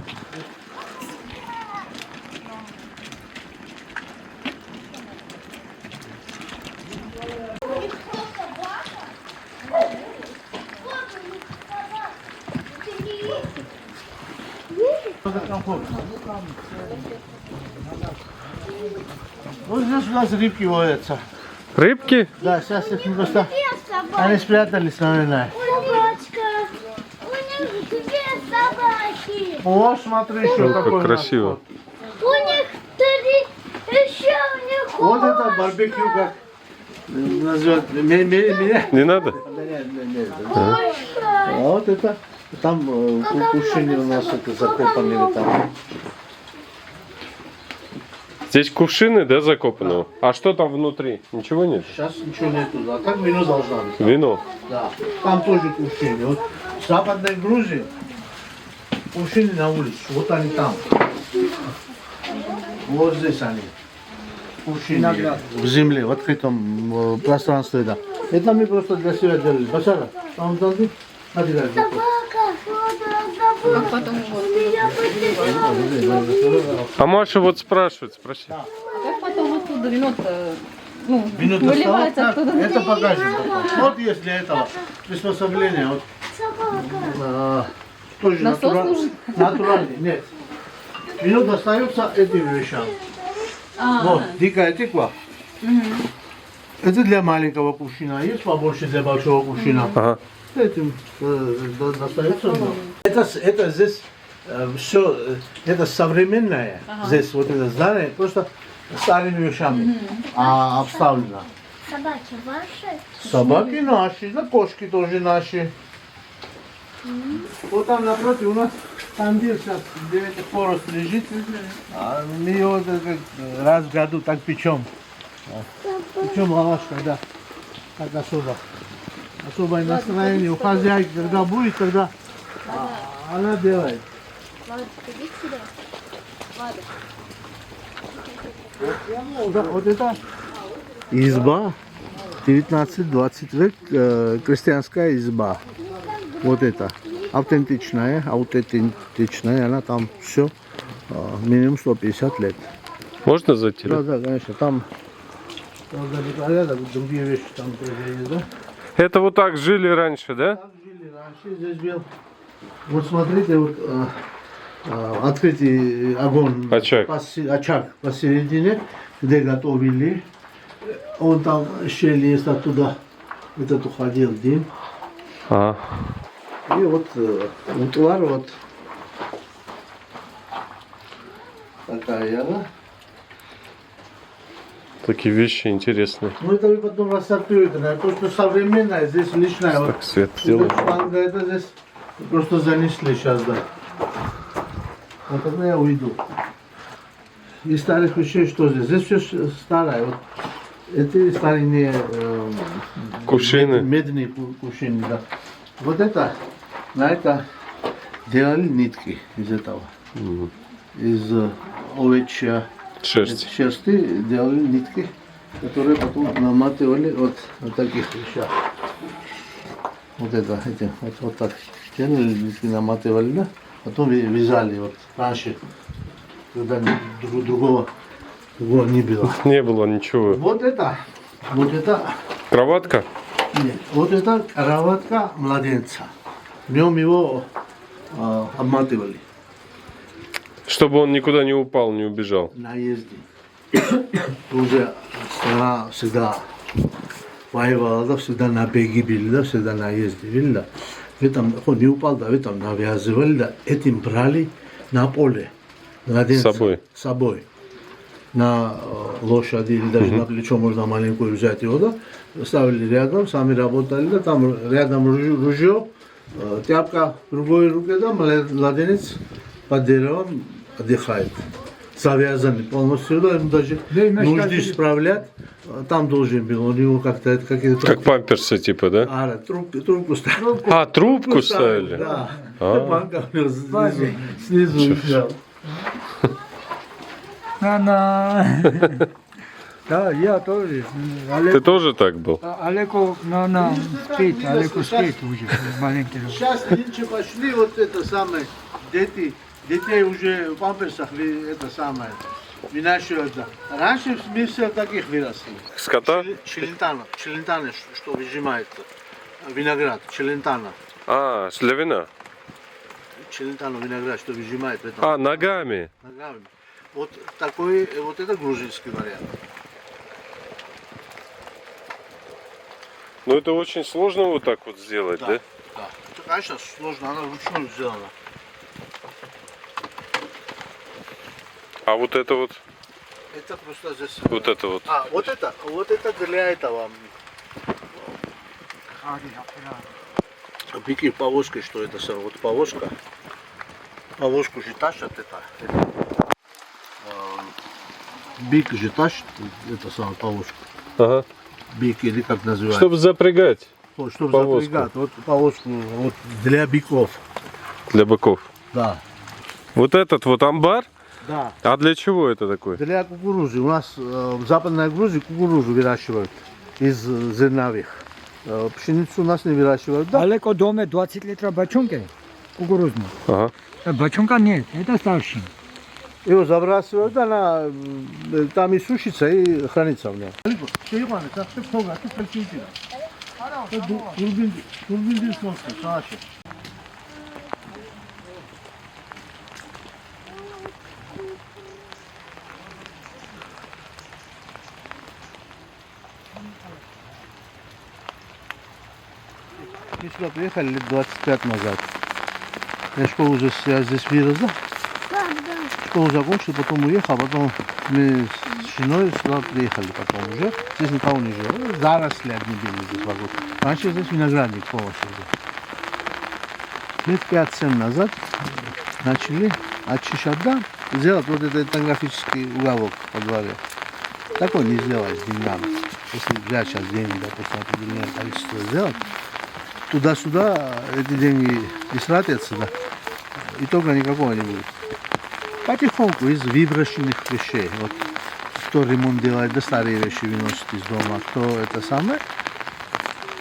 Вот здесь у нас рыбки водятся. рыбки? Да, сейчас их мы просто... Они спрятались, наверное. Собачка. У них две собаки. О, смотри, что Ой, как такое. красиво. У них три. Еще у них Вот это барбекю, как называют. Меня? Не надо? А вот это. Там кувшины у нас это закопаны там. Здесь кувшины, да, закопаны? А что там внутри? Ничего нет? Сейчас ничего нету, да. Так вино должно быть. Вино. Да. Там тоже кувшины. Вот в Западной Грузии кувшины на улице. Вот они там. Вот здесь они. Кувшины в земле, в открытом пространстве. Да. Это мы просто для себя делали. Башара, там дали. собака. Как потом вот. А Маша вот спрашивает, спроси. Как потом оттуда вино-то, ну, Вино выливается доставать, оттуда? это покажем. Вот есть для этого приспособление. Вот, тоже Насос нужен? натуральный. Нет. Вино достается этим вещам. Вот, дикая тыква. Это для маленького кувшина. Есть побольше для большого кувшина. Ага. Этим достается. Это здесь все, это современное. Здесь вот это здание просто старыми вещами обставлено. Собаки ваши? Собаки наши, да, кошки тоже наши. Вот там напротив у нас тандир сейчас, где этот хворост лежит. Мы его раз в году так печем. Печем лаваш, когда так особое настроение у хозяйки, когда будет, тогда она делает. Вот это изба, 19-20 век, крестьянская изба. Вот это. Аутентичная, она там все минимум 150 лет. Можно зайти? Да, да, конечно, там другие вещи там тоже есть, да? Это вот так жили раньше, да? Так жили раньше, здесь был. Вот смотрите, вот открытый огонь, Очаг. очаг посередине, где готовили. Он там щель есть оттуда, этот уходил дым. А. И вот утвар вот такая, да? Такие вещи интересные. Ну это вы потом рассортируете, да? То, что современное, здесь личное. Вот. Так, свет делаем. Штанга это здесь просто занесли сейчас, да. Вот тогда я уйду. Из старых вещей что здесь? Здесь все старое. Вот. Это старинные Кувшины. медные кувшины, да. Вот это, на это делали нитки из этого. Из овечья шерсти делали нитки, которые потом наматывали вот на таких вещах. Вот это, вот так делали, нитки наматывали, да? Потом вязали вот раньше, когда другого не было. Не было ничего. Вот это. Кроватка? Нет, вот это кроватка младенца. В нем его обматывали. Чтобы он никуда не упал, не убежал. Наезде. Уже страна всегда воевала, да, всегда набеги были, да, всегда наезды были, да. В этом, он не упал, да, в этом навязывали, да, этим брали на поле. Младенца. С собой. С собой. на лошади или даже на плечо можно маленькую взять его, да, ставили рядом, сами работали, да, там рядом ружье, тряпка в другой руке, да, младенец под деревом отдыхает. Завязанный полностью, да, ему даже нужды справлять, там должен был, у него как-то какие-то... Как памперсы типа, да? Трубку ставили. А, трубку ставили? Да, А. банка снизу взял. Да, я тоже. Ты тоже так был? Алеко, спит, Алеко спит уже, маленький. Сейчас нынче пошли вот это самое, детей уже в памперсах, это самое, вынашивают. Раньше мы все таких выросли. Скота? Челентано, что выжимает виноград, челентано. А, для вина. Челентано виноград, что выжимает. А, ногами. Ногами. Вот такой, вот это грузинский вариант. Ну это очень сложно вот так вот сделать, да? Да. Это, конечно, сложно, она вручную сделана. А вот это вот, Это просто здесь... вот это вот. А, вот это для этого. Бики повозкой, что это самое, вот повозка. Повозку же тащат, бик же тащит, это самая повозка. Ага. Бик или как называется? Чтобы запрягать Вот, чтобы повозку. запрягать, вот повозку вот, для биков. для быков. Да. Вот этот вот амбар? Да. А для чего это такое? Для кукурузы. У нас в Западной Грузии кукурузу выращивают из зерновых. Пшеницу у нас не выращивают. Да? Алеко доме 20 литров бочонки кукурузной. Ага. Бочонка нет, это старший. Его забрасывают, она там и сушится, и хранится в нем. Мы сюда приехали лет 25 назад. Я школу уже здесь вырос, да? Школу закончил, потом уехал, потом мы с женой сюда приехали потом уже. Здесь никого не живет. Заросли одни были здесь вокруг. Раньше здесь виноградник полностью был. Лет 5-7 назад начали очищать, да, сделать вот этот этнографический уголок во дворе. Такой не сделать с деньгами. Если взять сейчас деньги, допустим, определенное количество сделать, туда-сюда эти деньги и тратятся, да, и только никакого не будет. Потихоньку из выброшенных вещей, вот, кто ремонт делает, да старые вещи выносит из дома, кто это самое,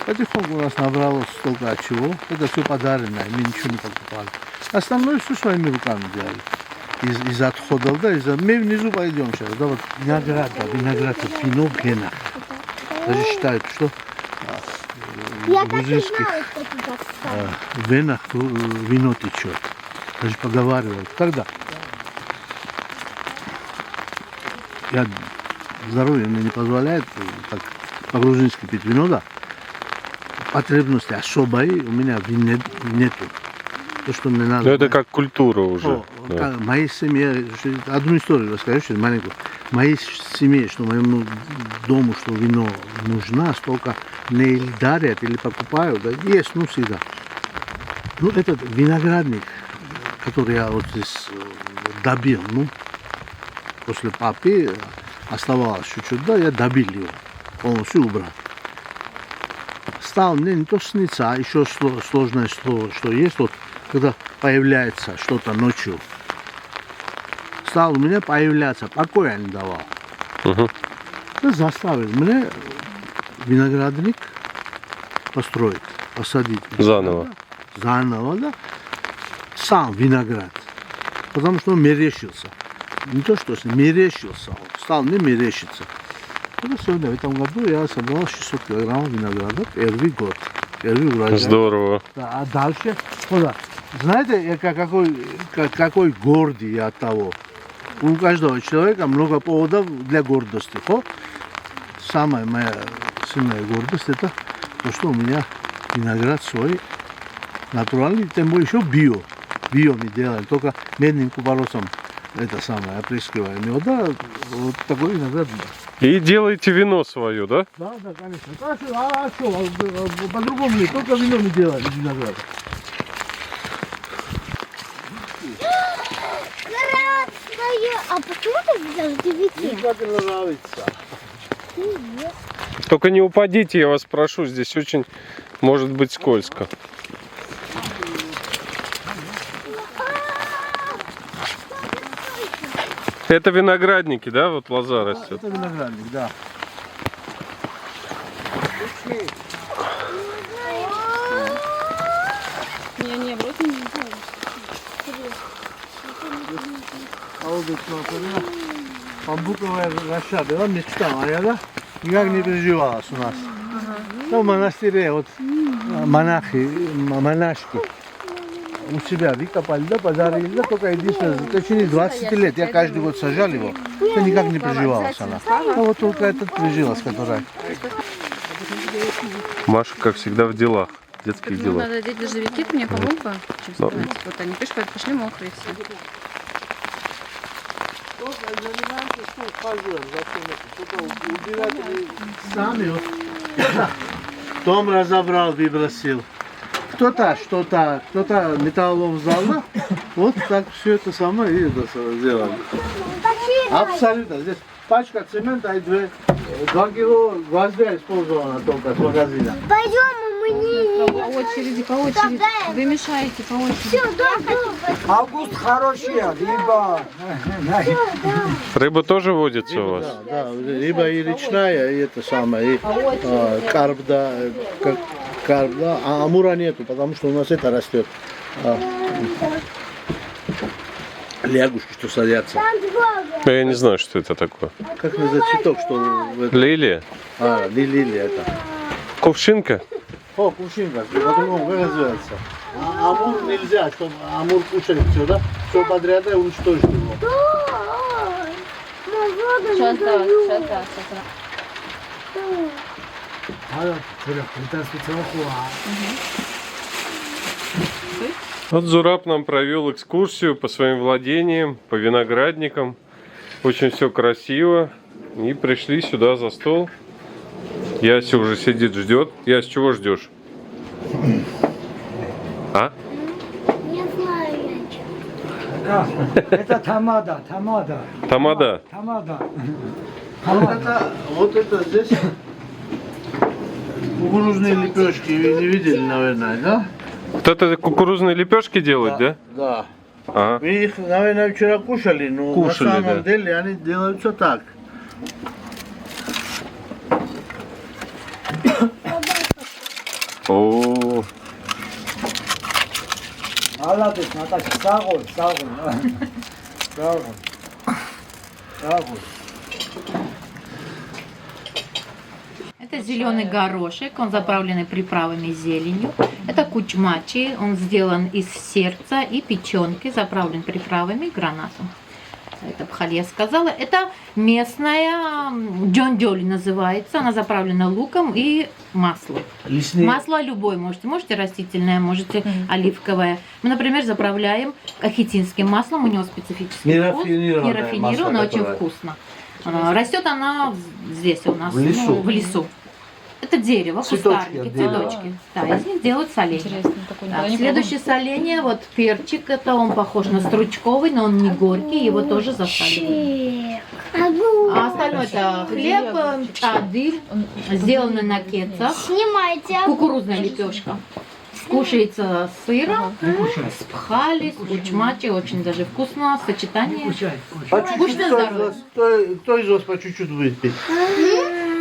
потихоньку у нас набралось столько от чего, это все подаренное, мы ничего не покупали. Остальное все своими руками делали. Из отходов, да, мы внизу пойдем сейчас, да, вот виноград, вино в венах. Даже считают, что в грузинских венах вино течет. Даже поговаривают. Когда? Здоровье мне не позволяет так по-грузински пить вино, да. Потребности особой у меня нету. То, что мне надо. Ну это как культура уже. Да. В моей семье, одну историю расскажу, сейчас маленькую. В моей семье, что моему дому, что вино нужно, столько не или дарят, или покупают, да, есть, ну, всегда. Ну, этот виноградник, который я вот здесь добил, ну, после папы оставалось чуть-чуть, да, я добил его, полностью убрал. Стал мне не то снится, а еще сложное, что есть, вот, когда появляется что-то ночью. Стал у меня появляться, покоя не давал. Угу. Заставил меня виноградник построить, посадить. Заново. Заново, да. Сам виноград. Потому что он мерещился. Не то, что с ним мерещился. Он стал не мерещиться. Это сегодня, в этом году я собрал 600 килограммов винограда. Первый год. Первый урожай. Здорово. Да, а дальше, вот, знаете, я какой гордый я от того. У каждого человека много поводов для гордости. Самая моя сильная гордость это то, что у меня виноград свой натуральный, тем более еще био. Био мы делаем, только медным купоросом это самое, опрыскиваем его, да, вот такой виноград. И делаете вино свое, да? Да, да, конечно. А что, по-другому не только вино не делали из винограда. Красная. А почему ты взял девяти? Как нравится. Только не упадите, я вас прошу, здесь очень может быть скользко. Это виноградники, да, вот лоза растет? Это виноградник, да. Не, вот не знаю. А вот это, например, бамбуковая роща была мечта моя, да? Никак не приживалась у нас. Ну, в монастыре вот монашки у себя выкопали, да, подарили, да, только единственное, в течение 20 лет я каждый год сажал его, то никак не приживалась она. А вот только этот прижилась, которая. Маша, как всегда, в делах, детских Ну, делах. надо одеть дождевики, ты мне помог бы? Вот они пишут, пошли мокрые все. Сами вот. Дом разобрал, выбросил. Кто-то что-то, кто-то металлолом взял, да? Вот так все это самое и это сделали. Абсолютно. Здесь пачка цемента и 2 кило гвоздя использовано только с магазина. Пойдем, мы не... По очереди, по очереди. Вы мешаете по очереди. Все, да. Август хороший, либо... Рыба тоже водится у вас? Да, рыба и речная, и это самое, и карп, да, карп, да, а амура нету, потому что у нас это растет. Лягушки, что садятся. Я не знаю, что это такое. Как называется цветок, что в этом? Лилия? Не лилия это. Кувшинка? О, кувшинка, по-другому как называется? Амур нельзя, чтобы амур кушали все, да? Все подряд и уничтожить его. Сейчас, да, сейчас, да. Вот Зураб нам провел экскурсию по своим владениям, по виноградникам. Очень все красиво. И пришли сюда за стол. Яся уже сидит, ждет. Яся, чего ждешь? А? Не знаю я. Это тамада. Тамада. Вот это здесь кукурузные лепешки, вы не видели, наверное, да? Вот это кукурузные лепешки делают, да? Да. Ага. Вы их, наверное, вчера кушали, но Кушали, на самом да. деле они делаются так. О, Молодец, Наташа, сагон. Это зеленый горошек, он заправленный приправами и зеленью. Это кучмачи, он сделан из сердца и печенки, заправлен приправами и гранатом. Это пхали, я сказала. Это местная джондёли называется, она заправлена луком и маслом. Лесные. Масло любое можете растительное, можете оливковое. Мы, например, заправляем кахетинским маслом, у него специфический вкус. Нерафинированное масло, очень которое... вкусно. Растет она здесь у нас, В лесу. в лесу. Это дерево, Цветочки кустарники, от дерева. цветочки. Да, из них делают соленье. Интересно, такой Да, следующее соленье, вот перчик, это он похож на стручковый, но он не горький, его тоже засаливают. А остальное это хлеб, адыль, сделанный на кецах, Снимайте. кукурузная лепешка. Кушается с сыром, с пхали, с кучмачи, очень даже вкусно, сочетание. По чуть-чуть, Вкусно, здорово. кто из вас по чуть-чуть выпить?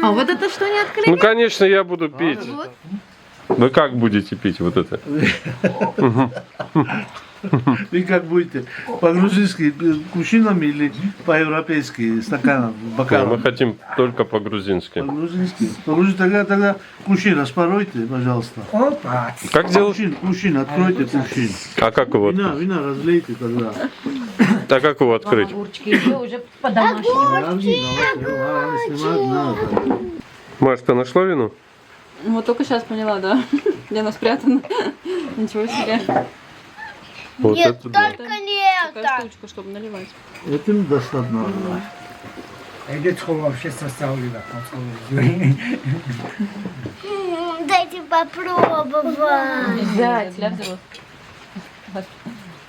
А вот это что не открыли? ну конечно, я буду пить. Вот. Вы как будете пить вот это? Вы как будете? По-грузински кувшинами или по-европейски стаканом, Мы бокалом? хотим только по-грузински. По-грузински. По-грузински тогда кувшин распоройте, пожалуйста. Опа. Как делать? Кувшин, откройте кувшин. А как его открыть? Вина разлейте тогда. А как его открыть? Огурчики еще уже по-домашнему. Маш, ты нашла вину? Вот только сейчас поняла, да. Где она спрятана. Ничего себе. Вот Нет, это да. только не такая штучка, чтобы наливать. Этим достаточно. Эти вообще составили, Дайте попробовать. Взять для взрослых.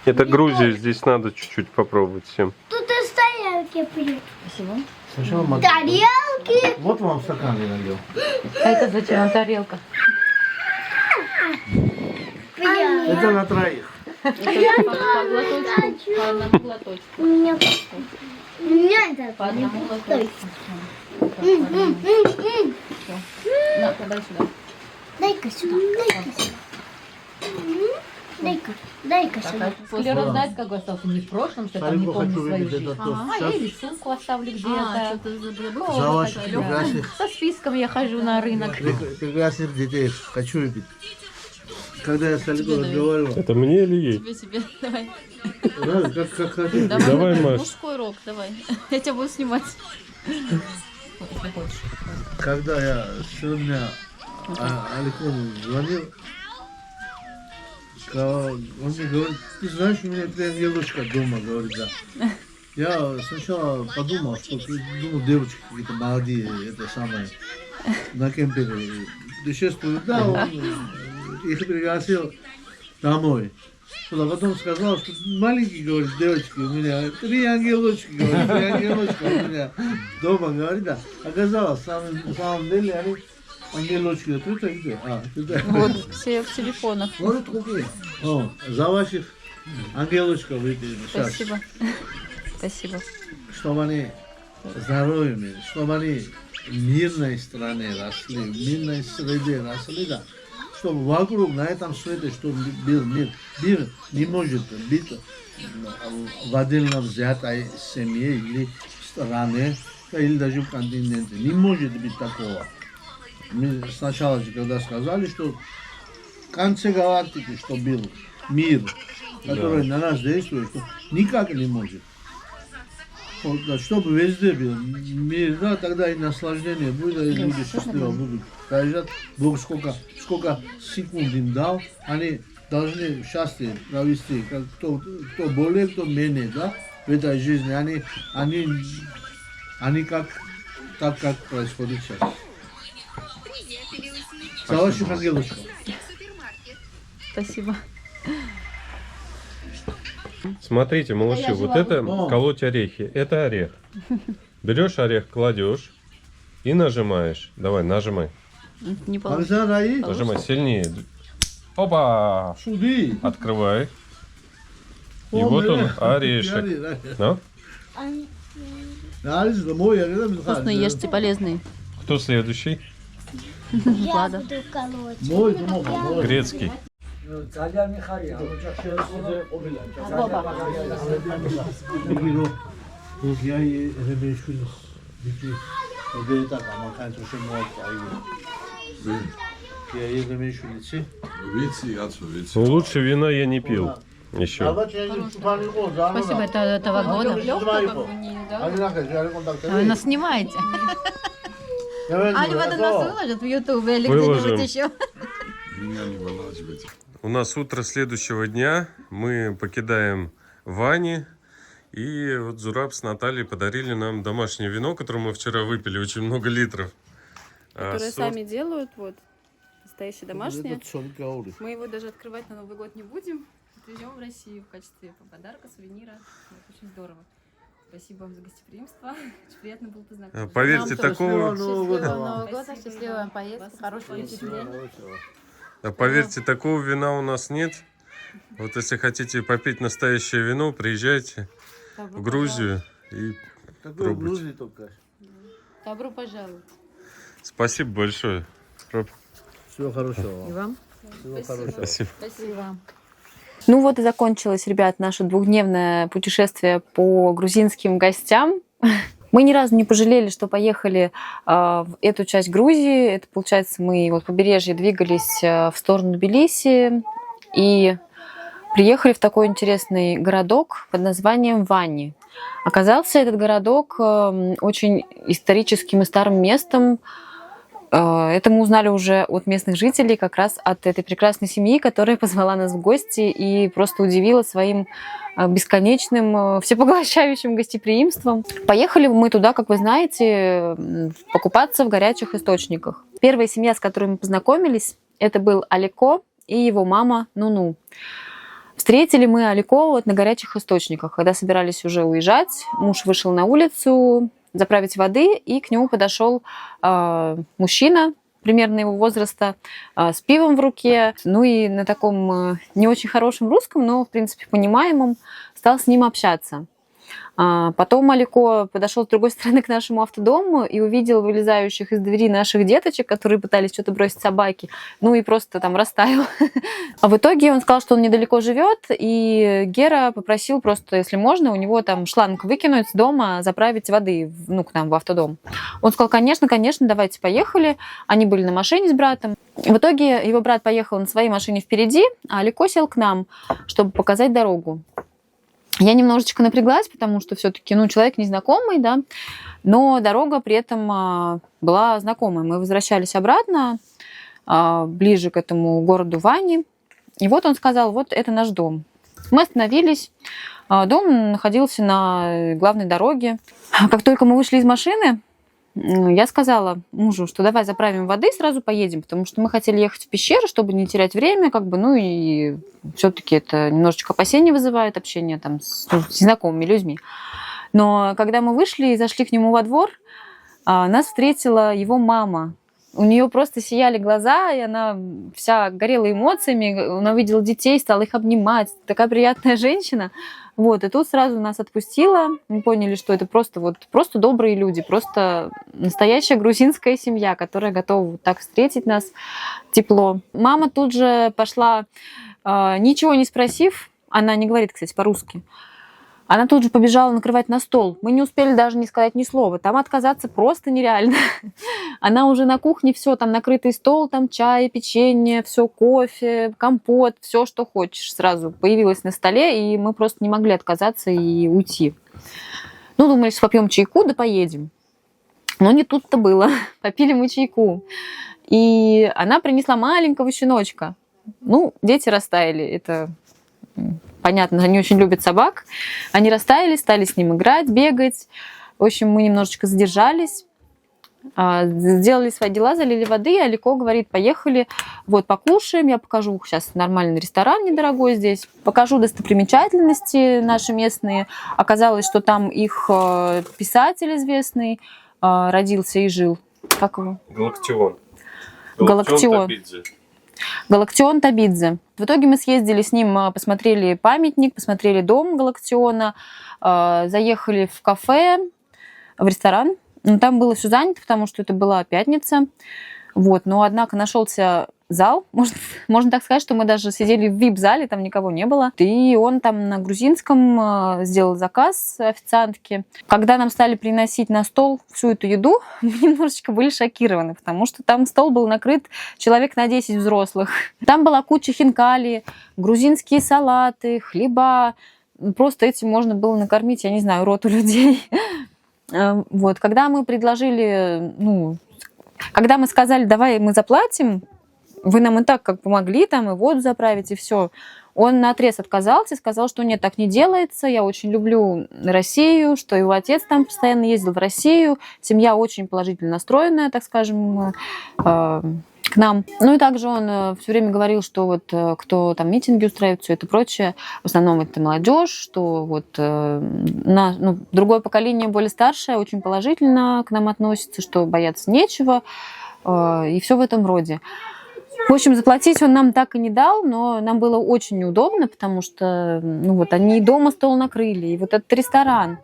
Это Грузия, здесь надо чуть-чуть попробовать всем. Тут и стоялки пьют. Спасибо. Сначала Тарелки. Вот вам стакан я налил. А это зачем тарелка? Это на троих. По глоточку, по одному глоточку. У меня это По одному глоточку. На, подай сюда. Дай-ка сюда, дай-ка сюда. Дай-ка сюда. Склероз, знаете, какой остался? Не в прошлом, что я там не Шариков помню хочу свою видеть жизнь. этот тост. Ага, я Сейчас. рисунку оставлю где-то. За ваших прекрасных, Со списком я хожу на рынок. прекрасных детей. Хочу выпить. Когда я с Олегом разговаривал, Это мне или ей? Тебе, давай. да, как хотите. Давай, Маш. Мужской рок, давай. Я тебя буду снимать. Когда я сегодня Олегу звонил, он мне говорит, ты знаешь, у меня твоя ангелочка дома, говорит, да. Я сначала подумал, что думал, девочки какие-то молодые, это самое, на кемпере путешествуют, да, он их пригласил домой. А потом сказал, что маленький, говорит, девочки, у меня 3 ангелочки, говорит, 3 ангелочка у меня дома, говорит, да. Оказалось, на самом деле, они ангелочки, это где? Туда. Вот, все в телефонах. Вот какие. О, за ваших ангелочков выпили. Спасибо. Спасибо. Чтобы они здоровыми, чтобы они в мирной стране росли, в мирной среде росли, да. Чтобы вокруг на этом свете, чтобы был мир. Мир не может быть в отдельно взятой семье или стране, или даже в континенте. Не может быть такого. Мы сначала, когда сказали, что в конце галактики, что был мир, который на нас действует, что никак не может. Вот, да, чтобы везде был мир, да, тогда и наслаждение будет, и люди счастливы будут проезжать. Бог сколько секунд им дал, они должны счастье провести. Кто более, кто менее, да, в этой жизни. Они как происходит сейчас. За ваших ангелочков. Спасибо. Смотрите, малыши, вот это колоть орехи. Это орех. Берешь орех, кладешь и нажимаешь. Давай, нажимай. Не получится. Нажимай сильнее. Опа! Суди. Открывай. И вот он, орешек. Ну? Вкусные, ешьте, полезные. Кто следующий? Я буду колоть. Мой. Грецкий. Я и ремешу детей. Вот это так, а макан тоже может. Я и ремешу детей. Ну, лучше вина я не пил еще. Спасибо, это этого года. Вы нас снимаете. Али потом нас выложат в Ютубе или Выложим. где-нибудь еще. У нас утро следующего дня. Мы покидаем Вани. И вот Зураб с Натальей подарили нам домашнее вино, которое мы вчера выпили, очень много литров. Которые сорт- сами делают, вот. Настоящее домашнее. Мы его даже открывать на Новый год не будем. Отвезем в Россию в качестве подарка, сувенира. Это очень здорово. Спасибо вам за гостеприимство. Очень приятно было познакомиться. Поверьте, такого, Счастливого Нового года, счастливая поездка, хорошего впечатления. поверьте, такого вина у нас нет. Вот если хотите попить настоящее вино, приезжайте в Грузию и пробуйте. Добро пожаловать. Спасибо большое. Всего хорошего. И вам. Всего хорошего. Спасибо. Спасибо. Ну вот и закончилось, ребят, наше двухдневное путешествие по грузинским гостям. Мы ни разу не пожалели, что поехали в эту часть Грузии. Это, получается, мы вот побережье двигались в сторону Тбилиси и приехали в такой интересный городок под названием Вани. Оказался этот городок очень историческим и старым местом. Это мы узнали уже от местных жителей, как раз от этой прекрасной семьи, которая позвала нас в гости и просто удивила своим бесконечным, всепоглощающим гостеприимством. Поехали мы туда, как вы знаете, покупаться в горячих источниках. Первая семья, с которой мы познакомились, это был Алико и его мама Нуну. Встретили мы Алико вот на горячих источниках. Когда собирались уже уезжать, муж вышел на улицу заправить воды, и к нему подошел мужчина примерно его возраста, с пивом в руке, ну и на таком не очень хорошем русском, но, в принципе, понимаемом, стал с ним общаться. Потом Алико подошел с другой стороны к нашему автодому и увидел вылезающих из двери наших деточек, которые пытались что-то бросить собаке, ну и просто там растаял. А в итоге он сказал, что он недалеко живет, и Гера попросил просто, если можно, у него там шланг выкинуть с дома, заправить воды, ну, к нам в автодом. Он сказал, конечно, давайте, поехали. Они были на машине с братом. В итоге его брат поехал на своей машине впереди, а Алико сел к нам, чтобы показать дорогу. Я немножечко напряглась, потому что все-таки, ну, человек незнакомый, да, но дорога при этом была знакомой. Мы возвращались обратно, ближе к этому городу Вани, и вот он сказал, вот это наш дом. Мы остановились, дом находился на главной дороге. Как только мы вышли из машины, я сказала мужу, что давай заправим воды и сразу поедем, потому что мы хотели ехать в пещеру, чтобы не терять время, как бы, ну и все-таки это немножечко опасения вызывает, общение там с незнакомыми людьми. Но когда мы вышли и зашли к нему во двор, нас встретила его мама. У нее просто сияли глаза, и она вся горела эмоциями. Она увидела детей, стала их обнимать. Такая приятная женщина. Вот, и тут сразу нас отпустила. Мы поняли, что это просто добрые люди, просто настоящая грузинская семья, которая готова вот так встретить нас тепло. Мама тут же пошла, ничего не спросив, она не говорит, кстати, по-русски, она тут же побежала накрывать на стол. Мы не успели даже не сказать ни слова. Там отказаться просто нереально. Она уже на кухне, все, там накрытый стол, там чай, печенье, все, кофе, компот, все, что хочешь, сразу появилось на столе, и мы просто не могли отказаться и уйти. Ну, думали, что попьем чайку, да поедем. Но не тут-то было. Попили мы чайку. И она принесла маленького щеночка. Ну, дети растаяли, это... Понятно, они очень любят собак. Они растаяли, стали с ним играть, бегать. В общем, мы немножечко задержались. Сделали свои дела, залили воды. Алико говорит, поехали, вот покушаем. Я покажу сейчас нормальный ресторан недорогой здесь. Покажу достопримечательности наши местные. Оказалось, что там их писатель известный родился и жил. Как его? Галактион. Галактион Табидзе. В итоге мы съездили с ним, посмотрели памятник, посмотрели дом Галактиона, заехали в кафе, в ресторан. Но там было все занято, потому что это была пятница. Вот. Но, однако, нашелся зал. Можно так сказать, что мы даже сидели в VIP-зале, там никого не было. И он там на грузинском сделал заказ официантке. Когда нам стали приносить на стол всю эту еду, мы немножечко были шокированы, потому что там стол был накрыт человек на 10 взрослых. Там была куча хинкали, грузинские салаты, хлеба. Просто этим можно было накормить, я не знаю, роту людей. Вот. Когда мы предложили, когда мы сказали, давай мы заплатим, вы нам и так как помогли, там и воду заправить, и все. Он наотрез отказался, сказал, что нет, так не делается, я очень люблю Россию, что его отец там постоянно ездил в Россию, семья очень положительно настроенная, так скажем, к нам. Ну и также он все время говорил, что вот кто там митинги устраивает, все это прочее, в основном это молодежь, что вот другое поколение, более старшее, очень положительно к нам относится, что бояться нечего, и все в этом роде. В общем, заплатить он нам так и не дал, но нам было очень неудобно, потому что они и дома стол накрыли, и вот этот ресторан.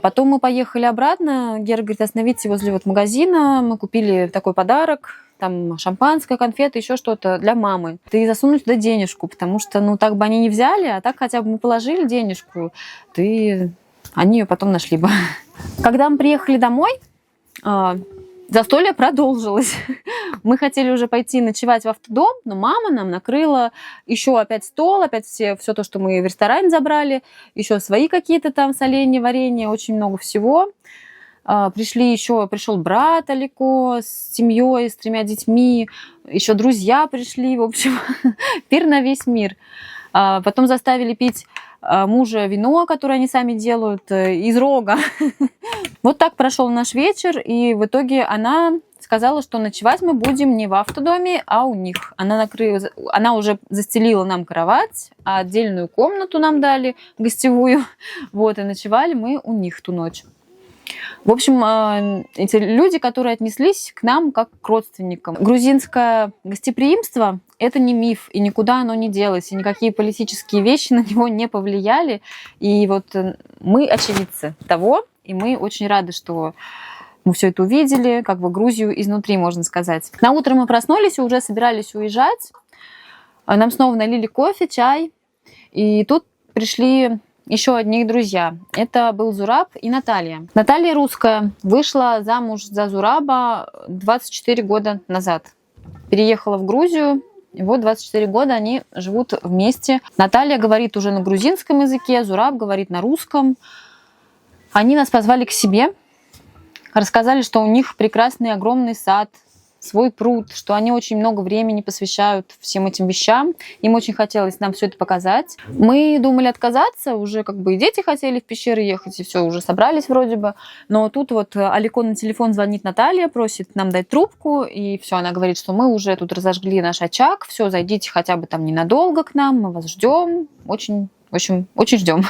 Потом мы поехали обратно, Гера говорит, остановитесь возле магазина, мы купили такой подарок, там шампанское, конфеты, еще что-то для мамы. И засунули туда денежку, потому что, так бы они не взяли, а так хотя бы мы положили денежку, они ее потом нашли бы. Когда мы приехали домой, застолье продолжилось. Мы хотели уже пойти ночевать в автодом, но мама нам накрыла еще опять стол, опять все то, что мы в ресторане забрали, еще свои какие-то там соленья, варенья, очень много всего. Пришел брат Алико с семьей, с 3 детьми, еще друзья пришли, в общем, пир на весь мир. Потом заставили пить мужа вино, которое они сами делают, из рога. Вот так прошел наш вечер, и в итоге она сказала, что ночевать мы будем не в автодоме, а у них. Она уже застелила нам кровать, а отдельную комнату нам дали, гостевую. Вот, и ночевали мы у них ту ночь. В общем, эти люди, которые отнеслись к нам как к родственникам. Грузинское гостеприимство – это не миф, и никуда оно не делось, и никакие политические вещи на него не повлияли. И вот мы очевидцы того, и мы очень рады, что мы все это увидели, как бы Грузию изнутри, можно сказать. На утро мы проснулись и уже собирались уезжать. Нам снова налили кофе, чай, и тут пришли еще одни друзья. Это был Зураб и Наталья. Наталья русская, вышла замуж за Зураба 24 года назад. Переехала в Грузию, и вот 24 года они живут вместе. Наталья говорит уже на грузинском языке, Зураб говорит на русском. Они нас позвали к себе, рассказали, что у них прекрасный огромный сад, свой пруд, что они очень много времени посвящают всем этим вещам. Им очень хотелось нам все это показать. Мы думали отказаться, уже как бы и дети хотели в пещеры ехать, и все, уже собрались вроде бы. Но тут вот Алико на телефон звонит Наталья, просит нам дать трубку, и все, она говорит, что мы уже тут разожгли наш очаг, все, зайдите хотя бы там ненадолго к нам, мы вас ждем, очень ждем.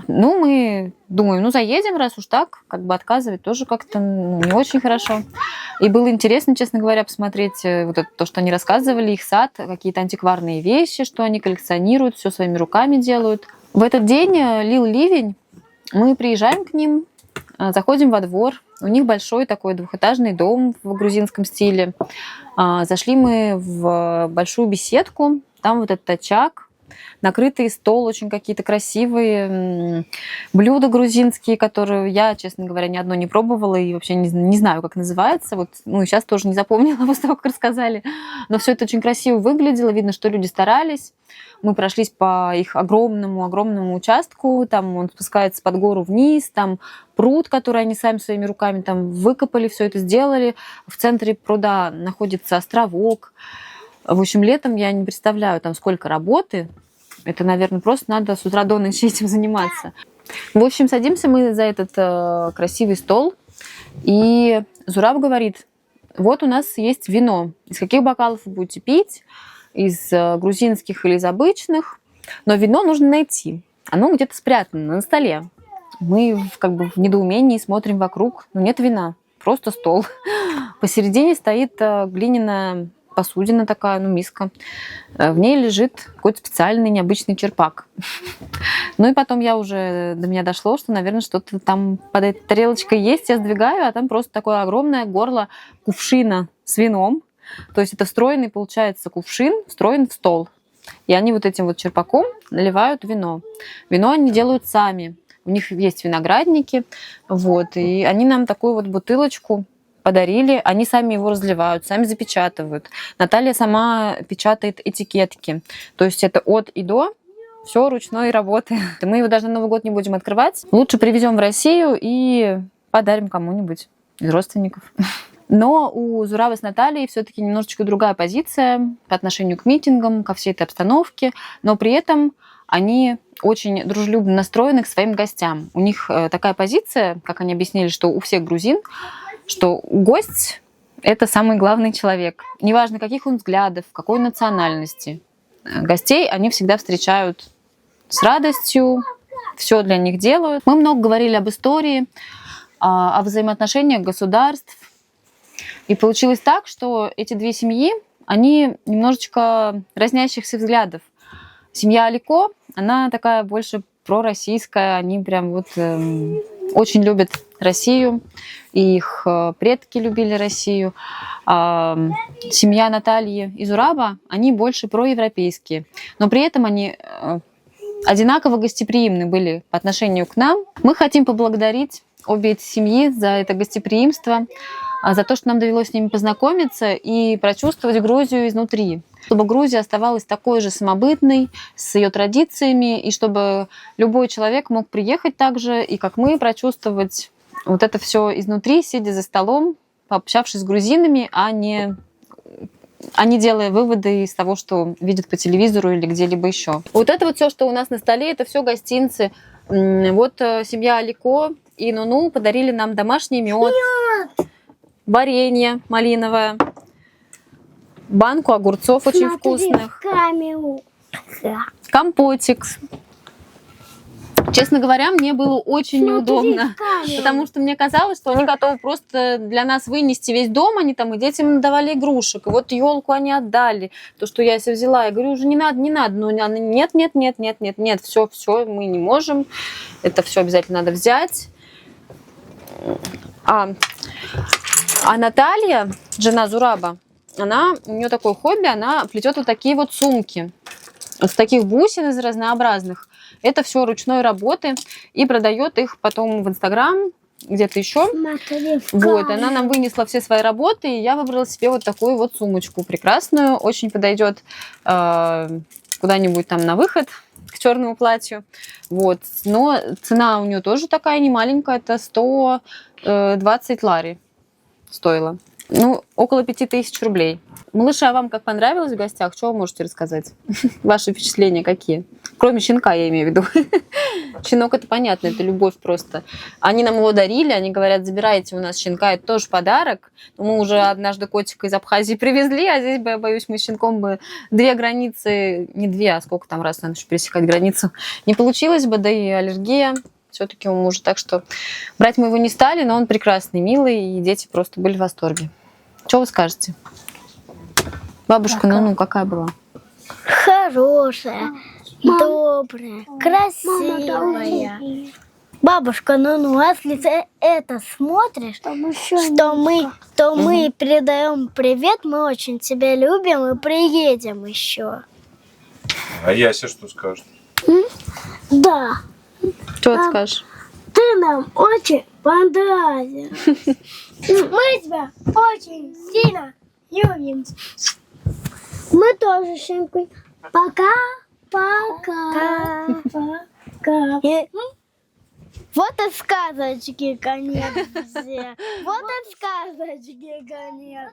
Ну, мы думаем, заедем, раз уж так, как бы отказывать тоже как-то не очень хорошо. И было интересно, честно говоря, посмотреть вот это, то, что они рассказывали, их сад, какие-то антикварные вещи, что они коллекционируют, все своими руками делают. В этот день лил ливень, мы приезжаем к ним, заходим во двор, у них большой такой двухэтажный дом в грузинском стиле. Зашли мы в большую беседку, там вот этот очаг, накрытый стол, очень какие-то красивые блюда грузинские, которые я, честно говоря, ни одно не пробовала и вообще не знаю, как называется. Вот, сейчас тоже не запомнила после того, как рассказали. Но все это очень красиво выглядело, видно, что люди старались. Мы прошлись по их огромному участку, там он спускается под гору вниз, там пруд, который они сами своими руками там выкопали, все это сделали. В центре пруда находится островок. В общем, летом я не представляю, там сколько работы. Это, наверное, просто надо с утра до ночи этим заниматься. В общем, садимся мы за этот красивый стол, и Зураб говорит, вот у нас есть вино. Из каких бокалов вы будете пить? Из грузинских или из обычных? Но вино нужно найти. Оно где-то спрятано на столе. Мы как бы в недоумении смотрим вокруг, но нет вина, просто стол. Посередине стоит глиняная посудина такая, миска. В ней лежит какой-то специальный необычный черпак. Ну и потом до меня дошло, что, наверное, что-то там под этой тарелочкой есть. Я сдвигаю, а там просто такое огромное горло кувшина с вином. То есть это встроенный, получается, кувшин, встроен в стол. И они вот этим вот черпаком наливают вино. Вино они делают сами. У них есть виноградники. Вот, и они нам такую вот бутылочку подарили, они сами его разливают, сами запечатывают. Наталья сама печатает этикетки. То есть это от и до, все ручной работы. Мы его даже на Новый год не будем открывать. Лучше привезем в Россию и подарим кому-нибудь из родственников. Но у Зураба с Натальей все-таки немножечко другая позиция по отношению к митингам, ко всей этой обстановке. Но при этом они очень дружелюбно настроены к своим гостям. У них такая позиция, как они объяснили, что у всех грузин, что гость – это самый главный человек. Неважно, каких он взглядов, какой национальности. Гостей они всегда встречают с радостью, все для них делают. Мы много говорили об истории, о взаимоотношениях государств. И получилось так, что эти две семьи, они немножечко разнящихся взглядов. Семья Алико, она такая больше пророссийская, они прям вот очень любят Россию, и их предки любили Россию. А семья Натальи и Зураба, они больше проевропейские, но при этом они одинаково гостеприимны были по отношению к нам. Мы хотим поблагодарить обе эти семьи за это гостеприимство, за то, что нам довелось с ними познакомиться и прочувствовать Грузию изнутри. Чтобы Грузия оставалась такой же самобытной, с ее традициями, и чтобы любой человек мог приехать также, и как мы, прочувствовать вот это все изнутри, сидя за столом, пообщавшись с грузинами, а не делая выводы из того, что видят по телевизору или где-либо еще. Вот это вот все, что у нас на столе, это все гостинцы. Вот семья Алико и Нуну подарили нам домашний мед, варенье малиновое, банку огурцов очень вкусных, компотик. Честно говоря, мне было очень неудобно, потому что мне казалось, что они готовы просто для нас вынести весь дом, они там и детям давали игрушек, и вот елку они отдали, то, что я себе взяла, я говорю, уже не надо, но нет, все, мы не можем, это все обязательно надо взять. А Наталья, жена Зураба, у нее такое хобби, она плетет вот такие вот сумки, вот с таких бусин из разнообразных. Это все ручной работы и продает их потом в Инстаграм, где-то еще. Вот, она нам вынесла все свои работы, и я выбрала себе вот такую вот сумочку прекрасную, очень подойдет куда-нибудь там на выход к черному платью. Вот, но цена у нее тоже такая не маленькая, это 120 лари стоила. Ну, около 5000 рублей. Малыша, а вам как понравилось в гостях? Что вы можете рассказать? Ваши впечатления какие? Кроме щенка, я имею в виду. Щенок, это понятно, это любовь просто. Они нам его дарили, они говорят, забирайте у нас щенка, это тоже подарок. Мы уже однажды котика из Абхазии привезли, а здесь, я боюсь, мы с щенком бы 2 границы, не 2, а сколько там раз надо еще пересекать границу, не получилось бы, да и аллергия все-таки у мужа. Так что брать мы его не стали, но он прекрасный, милый, и дети просто были в восторге. Что вы скажете? Бабушка, ну какая была? Хорошая, добрая, красивая. Бабушка, если ты это смотришь, то мы передаем привет, мы очень тебя любим и приедем еще. А Яся что скажет? Да. Что ты скажешь? Ты нам очень понравился. Мы тебя очень сильно любим. Мы тоже, Шенькой. Пока. Вот и сказочки конец. Вот и сказочки конец.